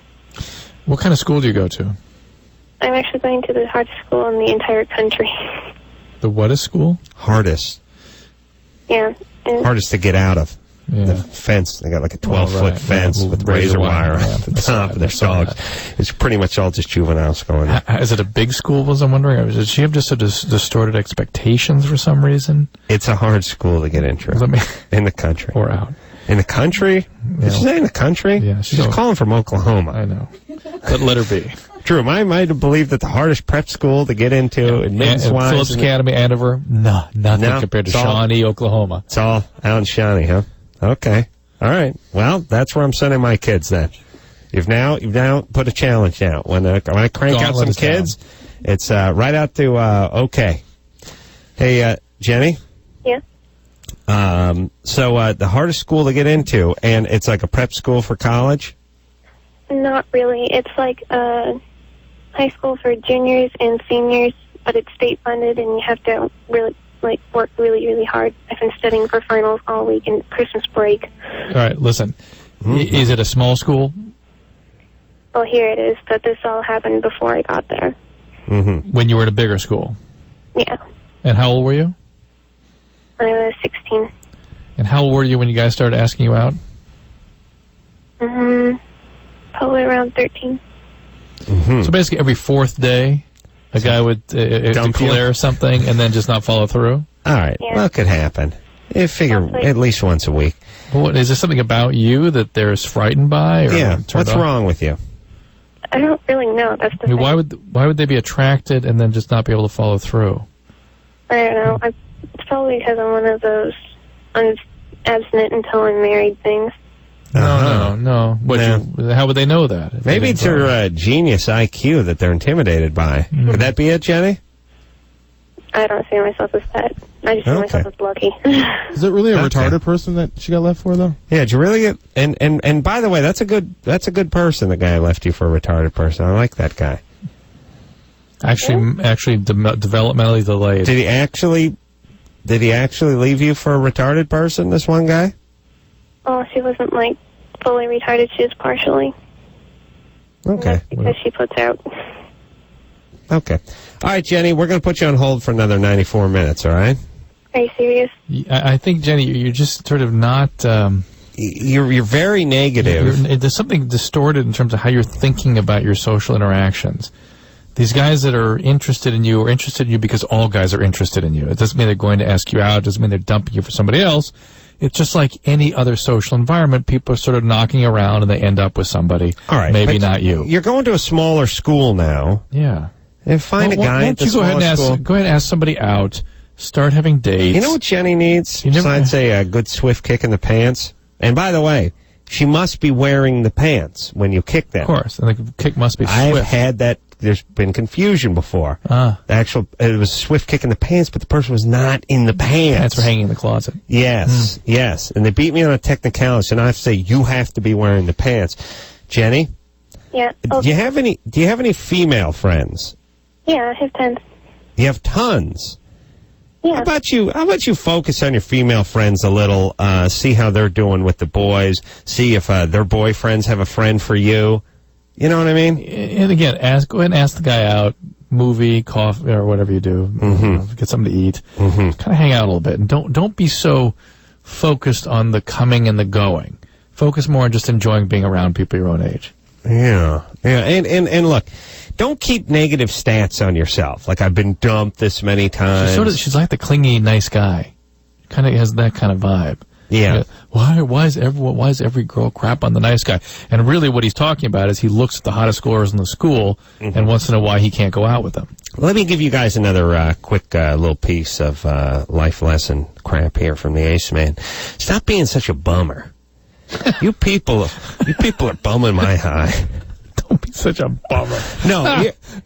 What kind of school do you go to? I'm actually going to the hardest school in the entire country. The what is school? Hardest. Yeah. Hardest to get out of. Yeah. The fence. They got like a 12-foot fence with razor wire on the top, and there's dogs. It's pretty much all just juveniles going in. Is it a big school, was I'm wondering? Or does she have just distorted expectations for some reason? It's a hard school to get into. In the country. Or out. In the country? Did she say in the country? Yeah. She's calling from Oklahoma. I know. But let her be. Drew, I might have believed that the hardest prep school to get into, admittance-wise... Phillips Academy, Andover, nothing compared to Shawnee, Oklahoma. It's all out in Shawnee, huh? Okay. All right. Well, that's where I'm sending my kids then. You've now put a challenge out. When I crank out some kids, it's right out to okay. Hey, Jenny? Yeah? So the hardest school to get into, and it's like a prep school for college? Not really. It's like high school for juniors and seniors, but it's state-funded, and you have to really work really, really hard. I've been studying for finals all week and Christmas break. All right, listen. Is it a small school? Well, here it is, but this all happened before I got there. Mm-hmm. When you were at a bigger school? Yeah. And how old were you? I was 16. And how old were you when you guys started asking you out? Probably around 13. Mm-hmm. So basically every fourth day, a guy would declare something and then just not follow through? All right. Yeah. Well, it could happen. I figure at least once a week. Well, is there something about you that they're frightened by? Or yeah. What's wrong with you? I don't really know. That's the thing. Why would they be attracted and then just not be able to follow through? I don't know. It's probably because I'm one of those abstinent until I'm married things. No. How would they know that? Maybe it's your genius IQ that they're intimidated by. Mm-hmm. Could that be it, Jenny? I don't see myself as that. I just see myself as lucky. Is it really a retarded person that she got left for, though? Yeah, did you really get... And by the way, that's a good person, the guy left you for a retarded person. I like that guy. Actually, developmentally delayed. Did he actually leave you for a retarded person, this one guy? Oh, she wasn't, fully retarded. She was partially. Okay. Because she puts out. Okay. All right, Jenny, we're going to put you on hold for another 94 minutes, all right? Are you serious? I think, Jenny, you're just sort of not... You're very negative. There's something distorted in terms of how you're thinking about your social interactions. These guys that are interested in you are interested in you because all guys are interested in you. It doesn't mean they're going to ask you out. It doesn't mean they're dumping you for somebody else. It's just like any other social environment. People are sort of knocking around and they end up with somebody. All right. Maybe not you. You're going to a smaller school now. Yeah. And find a guy at the smaller school. Go ahead and ask somebody out. Start having dates. You know what Jenny needs besides a good swift kick in the pants? And by the way, she must be wearing the pants when you kick them. Of course. And the kick must be swift. I've had that. There's been confusion before. It was a swift kick in the pants, but the person was not in the pants. Pants were hanging in the closet. Yes, yes. And they beat me on a technicality, and I have to say, you have to be wearing the pants. Jenny? Yeah. Do you have any female friends? Yeah, I have tons. You have tons? Yeah. How about you focus on your female friends a little, see how they're doing with the boys, see if their boyfriends have a friend for you. You know what I mean? And again, go ahead and ask the guy out movie, coffee, or whatever you do. Get something to eat. Kind of hang out a little bit, and don't be so focused on the coming and the going. Focus more on just enjoying being around people your own age. Yeah. And look, don't keep negative stats on yourself. Like, I've been dumped this many times. She's like the clingy, nice guy. Kind of has that kind of vibe. Yeah. Why is every girl crap on the nice guy? And really what he's talking about is he looks at the hottest scorers in the school and wants to know why he can't go out with them. Let me give you guys another quick little piece of life lesson crap here from the Ace Man. Stop being such a bummer. You people are bumming my high. Don't be such a bummer.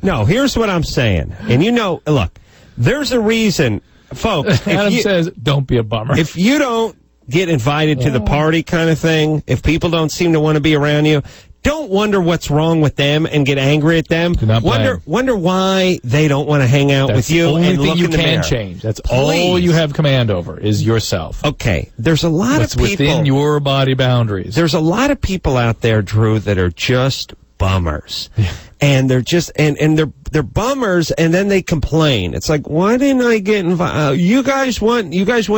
No, here's what I'm saying. And look, there's a reason, folks. Adam says, don't be a bummer. If you don't get invited to the party kind of thing, if people don't seem to want to be around you, don't wonder what's wrong with them and get angry at them. Wonder why they don't want to hang out with you. That's the and only thing you can mirror. change. That's all you have command over is yourself. Okay, there's a lot of people within your body boundaries. There's a lot of people out there, Drew, that are just bummers, and they're just and they're bummers, and then they complain. It's like, why didn't I get invited? You guys went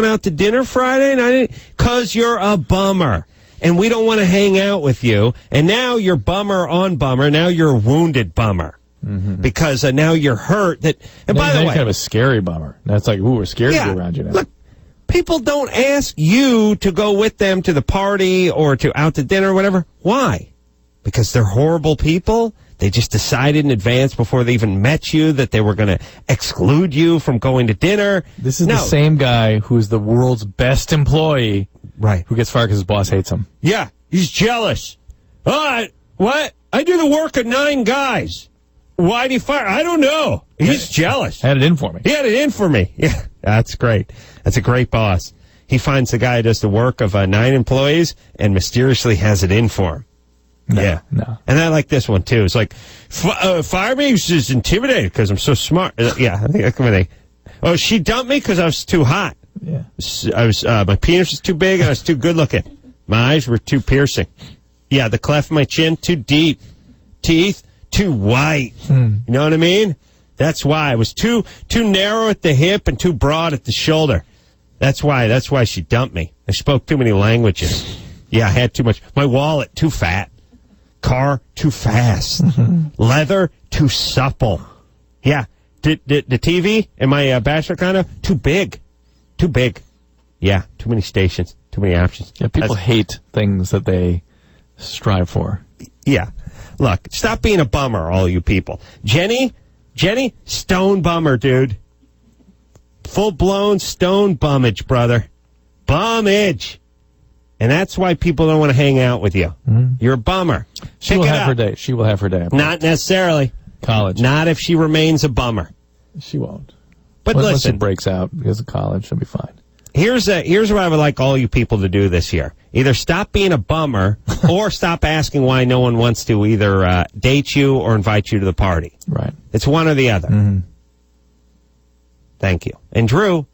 out to dinner Friday, and I didn't, because you're a bummer. And we don't want to hang out with you. And now you're bummer on bummer. Now you're a wounded bummer. Because now you're hurt. And by the way, kind of a scary bummer. That's like, ooh, we're scared to be around you now. Look, people don't ask you to go with them to the party or to out to dinner or whatever. Why? Because they're horrible people? They just decided in advance before they even met you that they were going to exclude you from going to dinner. This is the same guy who's the world's best employee. Right. Who gets fired because his boss hates him. Yeah, he's jealous. What? I do the work of 9 guys. Why did he fire? I don't know. He's jealous. Had it in for me. He had it in for me. Yeah, that's great. That's a great boss. He finds the guy who does the work of 9 employees and mysteriously has it in for him. No. And I like this one, too. It's like, fire me because she's intimidated because I'm so smart. Yeah, I think that's when oh, she dumped me because I was too hot. Yeah. My penis was too big and I was too good looking. My eyes were too piercing. Yeah, the cleft of my chin, too deep. Teeth, too white. You know what I mean? That's why. I was too narrow at the hip and too broad at the shoulder. That's why she dumped me. I spoke too many languages. Yeah, I had too much. My wallet, too fat. Car, too fast. Leather, too supple. Yeah, the TV in my bachelor condo, too big. Too big. Yeah, too many stations, too many options. Yeah, people hate things that they strive for. Yeah. Look, stop being a bummer, all you people. Jenny, stone bummer, dude. Full-blown stone bummage, brother. Bummage. And that's why people don't want to hang out with you. You're a bummer. She will have her day. She will have her day. Not necessarily. College. Not if she remains a bummer. She won't. But Unless listen, it breaks out because of college, she'll be fine. Here's what I would like all you people to do this year. Either stop being a bummer or stop asking why no one wants to either date you or invite you to the party. Right. It's one or the other. Thank you. And Drew,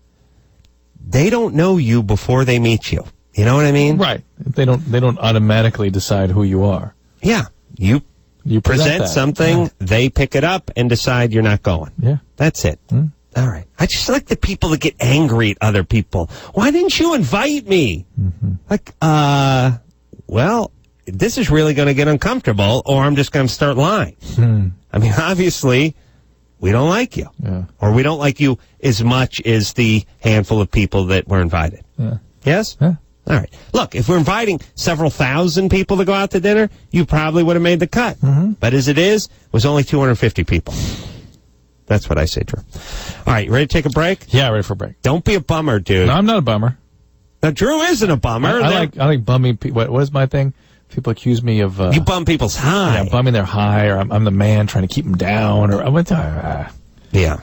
they don't know you before they meet you. You know what I mean? Right. They don't automatically decide who you are. Yeah. You present something, they pick it up and decide you're not going. Yeah. That's it. All right. I just like the people that get angry at other people. Why didn't you invite me? Like, well, this is really going to get uncomfortable, or I'm just going to start lying. I mean, obviously, we don't like you. Yeah. Or we don't like you as much as the handful of people that were invited. Yeah. Yes? Yeah. All right. Look, if we're inviting several thousand people to go out to dinner, you probably would have made the cut. But as it is, it was only 250 people. That's what I say, Drew. All right, you ready to take a break? Yeah, ready for a break. Don't be a bummer, dude. No, I'm not a bummer. Now, Drew isn't a bummer. I like bumming people. What is my thing? People accuse me of... you bum people's high. Yeah, bumming their high, or I'm the man trying to keep them down, or... Yeah.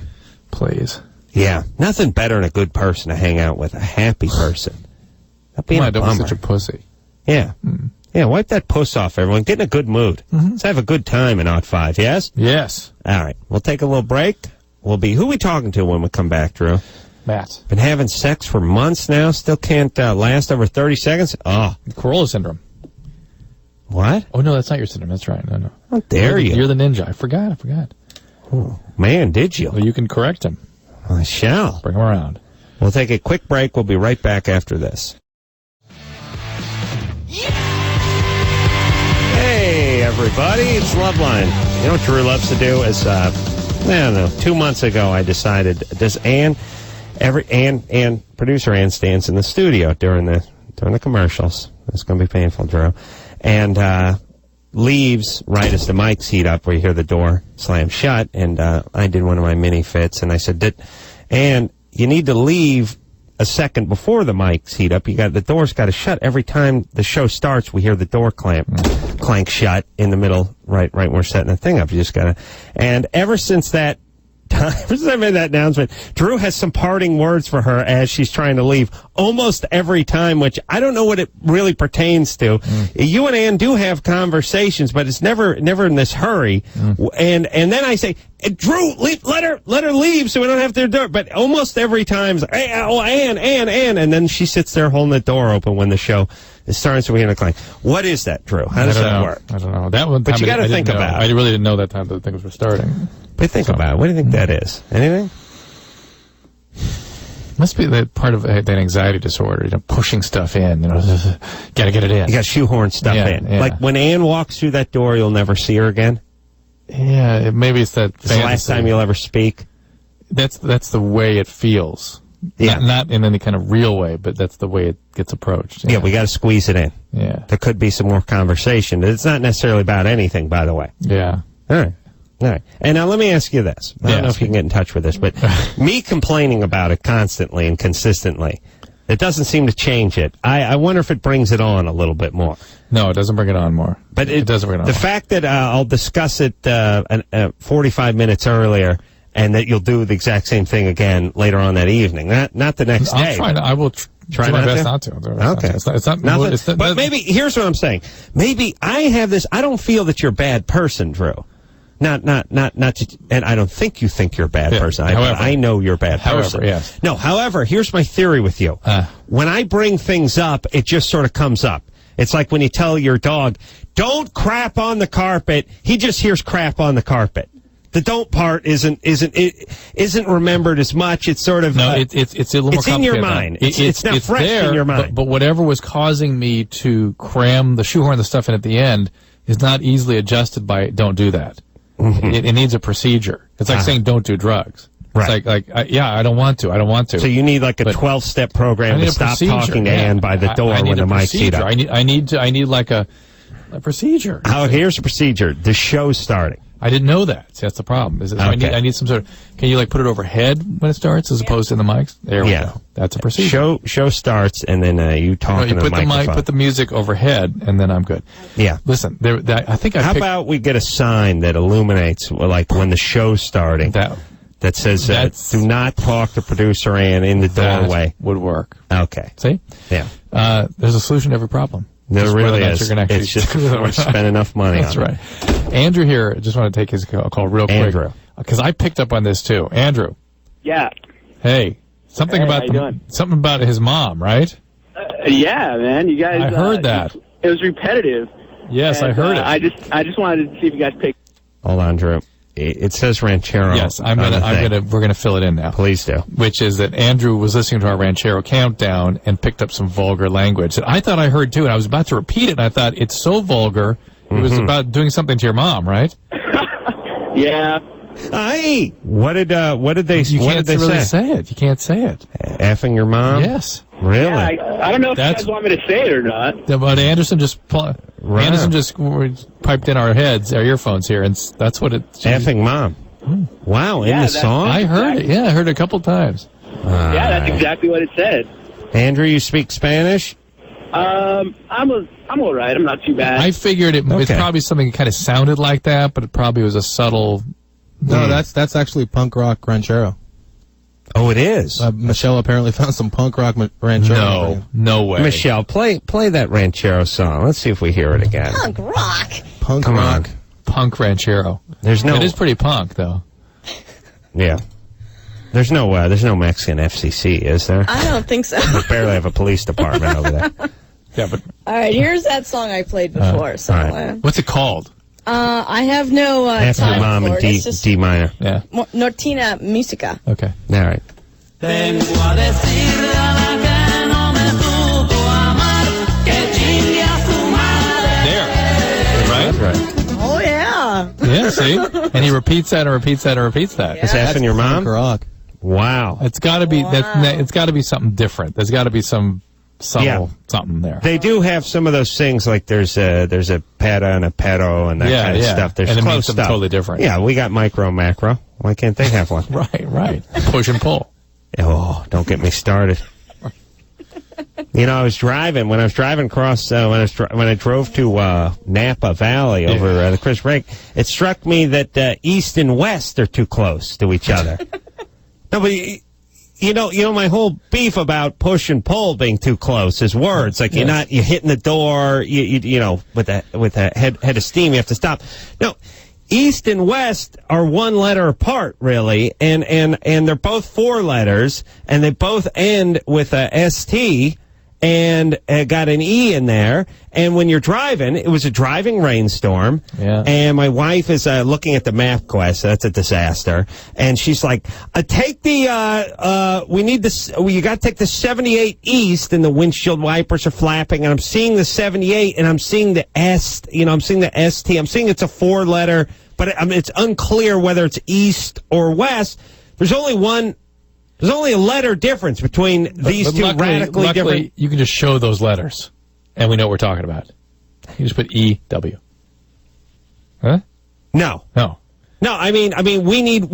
Please. Yeah. Nothing better than a good person to hang out with, a happy person. Not being a bummer. Don't be such a pussy. Yeah. Yeah, wipe that puss off, everyone. Get in a good mood. Let's have a good time in Odd 5, yes? Yes. All right. We'll take a little break. Who are we talking to when we come back, Drew? Matt. Been having sex for months now. Still can't last over 30 seconds. Oh. Corolla syndrome. What? Oh, no, that's not your syndrome. That's right. No. How dare you? You're the ninja. I forgot. Oh, man, did you? Well, you can correct him. I shall. Bring him around. We'll take a quick break. We'll be right back after this. Hey, everybody. It's Loveline. You know what Drew loves to do is, I don't know, 2 months ago I decided, does producer Ann stands in the studio during the commercials. It's going to be painful, Drew. And leaves right as the mics heat up, where you hear the door slam shut. And I did one of my mini fits, and I said, Ann, you need to leave a second before the mics heat up. The door's got to shut. Every time the show starts, we hear the door clank shut in the middle, right when we're setting the thing up. You just got to. And ever since that time, since I made that announcement, Drew has some parting words for her as she's trying to leave almost every time, which I don't know what it really pertains to. You and Ann do have conversations, but it's never in this hurry. And then I say, Drew, let her leave so we don't have to do it. But almost every time, hey, Ann, and then she sits there holding the door open when the show is starting, so we hear the clank. What is that, Drew? How does that work? I don't know. That one, but you got to think about it. I really didn't know that time that things were starting. But think about it. What do you think that is? Anything? Must be that part of that anxiety disorder, pushing stuff in. Gotta get it in. You got shoehorn stuff in. Yeah. Like when Ann walks through that door, you'll never see her again. Yeah, maybe it's that. It's the last time you'll ever speak. That's the way it feels. Yeah. Not in any kind of real way, but that's the way it gets approached. Yeah, we got to squeeze it in. Yeah. There could be some more conversation. It's not necessarily about anything, by the way. Yeah. All right. And now let me ask you this. I don't know if you can get in touch with this, but me complaining about it constantly and consistently, it doesn't seem to change it. I wonder if it brings it on a little bit more. No, it doesn't bring it on more. But it doesn't bring it on the more. fact that I'll discuss it 45 minutes earlier, and that you'll do the exact same thing again later on that evening, not the next day. I will try my best not to. Okay. It's not but maybe, here's what I'm saying. Maybe I have this, I don't feel that you're a bad person, Drew. Not, and I don't think you think you're a bad person. I know you're a bad person. Yes. No, however, here's my theory with you. When I bring things up, it just sort of comes up. It's like when you tell your dog, don't crap on the carpet, he just hears crap on the carpet. The don't part isn't remembered as much. It's sort of it's a little more it's in your mind. It's not fresh there, in your mind. But whatever was causing me to shoehorn the stuff in at the end is not easily adjusted by don't do that. It needs a procedure. It's like saying don't do drugs. Right. It's I don't want to. So you need like a 12-step program to stop talking to Ann by the door when the mic's heat up. I need like a procedure. Here's a procedure. The show's starting. I didn't know that. See, that's the problem. I need some sort of. Can you put it overhead when it starts as opposed to in the mics? There we go. That's a procedure. Show starts and then you talk in the microphone. Put the music overhead and then I'm good. Yeah. Listen, I think How about we get a sign that illuminates when the show's starting that says do not talk to producer Ann in the doorway. Would work. Okay. See? Yeah. There's a solution to every problem. There really is. It's just we spend enough money on it. That's right. Andrew here, just want to take his call real quick. Andrew. Because I picked up on this too. Andrew. Yeah. Hey. Something about his mom, right? Yeah, man. You guys. I heard that. It was repetitive. Yes, I heard it. I just wanted to see if you guys picked. Hold on, Drew. It says Ranchero. Yes, we're gonna fill it in now. Please do. Which is that Andrew was listening to our Ranchero countdown and picked up some vulgar language that I thought I heard too, and I was about to repeat it, and I thought it's so vulgar. It was about doing something to your mom, right? Yeah. Hey, what did they say? You can't really say it. You can't say it. Effing your mom? Yes. Really? Yeah, I don't know if you guys want me to say it or not. But Anderson just piped in our heads, our earphones here, and that's what it. Effing mom. Wow, in the song? I heard it. Yeah, I heard it a couple times. Yeah, that's exactly what it said. Andrew, you speak Spanish? I'm all right. I'm not too bad. I figured it's probably something that kind of sounded like that, but it probably was a subtle. No, that's actually punk rock ranchero. Oh, it is. Michelle apparently found some punk rock ranchero. No way. Michelle, play that ranchero song. Let's see if we hear it again. Punk rock. Punk rock. Punk ranchero. It is pretty punk though. Yeah. There's no Mexican FCC, is there? I don't think so. We barely have a police department over there. Yeah, but all right, here's that song I played before. What's it called? I have no After time your mom for and it. It's just D minor. Yeah. Nortina Musica. Okay. All right. Vengo a decirle a la que no me supo amar que chingue a su madre. There. Right? That's right. Oh, yeah. Yeah, see? And he repeats that and repeats that and repeats that. Yeah. Is that from your mom? Rock. Wow. It's got to be it's got to be something different. There's got to be some subtle something there. They do have some of those things, like there's a peta and a pedo and that kind of stuff. There's and it close means something stuff. totally different. Yeah, we got micro, macro. Why can't they have one? Right. Push and pull. Oh, don't get me started. You know, I was driving across when I drove to Napa Valley over the Chris break. It struck me that east and west are too close to each other. No, but you know, my whole beef about push and pull being too close is words. Like you're hitting the door. You know, with a head of steam, you have to stop. No. East and west are one letter apart, really, and they're both 4 letters, and they both end with a ST, and got an E in there. And when you're driving, it was a driving rainstorm, and my wife is looking at the MapQuest. That's a disaster. And she's like, take the, we need this, you got to take the 78 east, and the windshield wipers are flapping, and I'm seeing the 78, and I'm seeing the S, I'm seeing the ST. I'm seeing it's a 4-letter, but it's unclear whether it's east or west. There's only a letter difference between these two radically different. You can just show those letters, and we know what we're talking about. You just put E-W. Huh? No. I mean, we need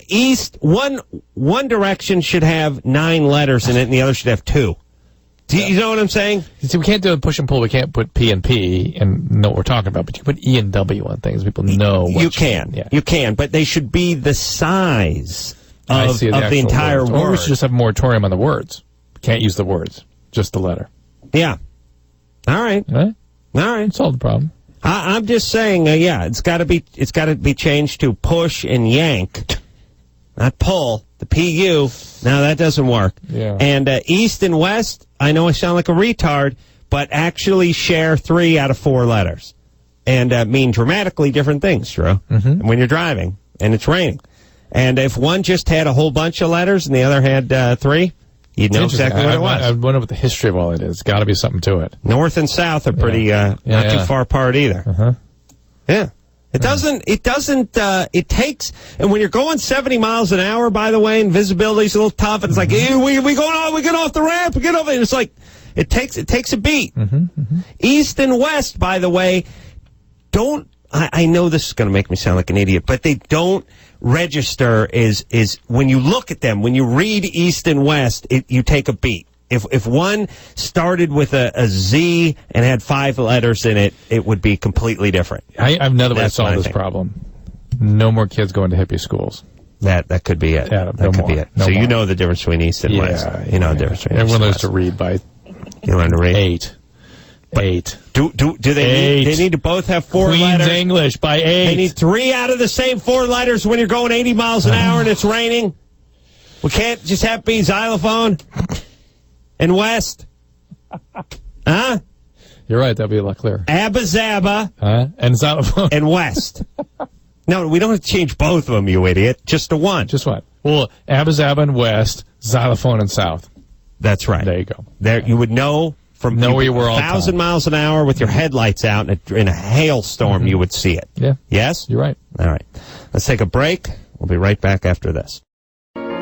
east. One direction should have 9 letters in it, and the other should have 2. Do you know what I'm saying? See, we can't do a push and pull. We can't put P and P and know what we're talking about. But you can put E and W on things. People know. You can, but they should be the size of the entire word. Or we should just have a moratorium on the words. Can't use the words, just the letter. Yeah. All right. All right. Solve the problem. I'm just saying, it's got to be changed to push and yank, not pull. The PU. Now that doesn't work. Yeah. And east and west. I know I sound like a retard, but actually share 3 out of 4 letters, and mean dramatically different things. Drew. Mm-hmm. When you're driving and it's raining, and if one just had a whole bunch of letters and the other had 3. You'd know exactly what it was. I wonder what the history of all it is. Got to be something to it. North and south are pretty not too far apart either. Uh-huh. Yeah. It takes, and when you're going 70 miles an hour, by the way, and visibility's a little tough, and it's like, hey, we get off the ramp, we get off, and it's like, it takes a beat. East and west, by the way, I know this is going to make me sound like an idiot, but they don't register is when you look at them, when you read east and west, you take a beat. If one started with a Z and had 5 letters in it, it would be completely different. I have another way to solve this problem. No more kids going to hippie schools. That could be it. Yeah, that could be it. So you know the difference between east and west. You know the difference between Everyone learns east and to read by. You learn to read 8. Do they need to both have 4 Queen's letters? English by 8. They need 3 out of the same 4 letters when you're going 80 miles an hour and it's raining. We can't just have be xylophone and west. Huh? You're right. That'd be a lot clearer. Abba Zaba. And xylophone. And west. No, we don't have to change both of them, you idiot. Just the one. Just one. Well, Abba Zaba and west, xylophone and south. That's right. There you go. There you would know from where you were all 1,000 miles an hour with your headlights out in a hailstorm, you would see it. Yeah. Yes? You're right. All right. Let's take a break. We'll be right back after this. All right.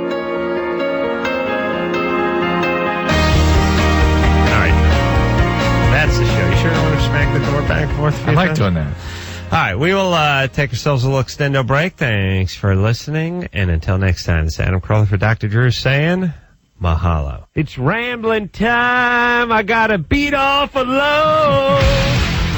That's the show. You sure don't want to smack the door back and forth? I like doing that. All right. We will take ourselves a little extendo break. Thanks for listening. And until next time, this is Adam Crawley for Dr. Drew saying mahalo. It's rambling time. I got to beat off a load.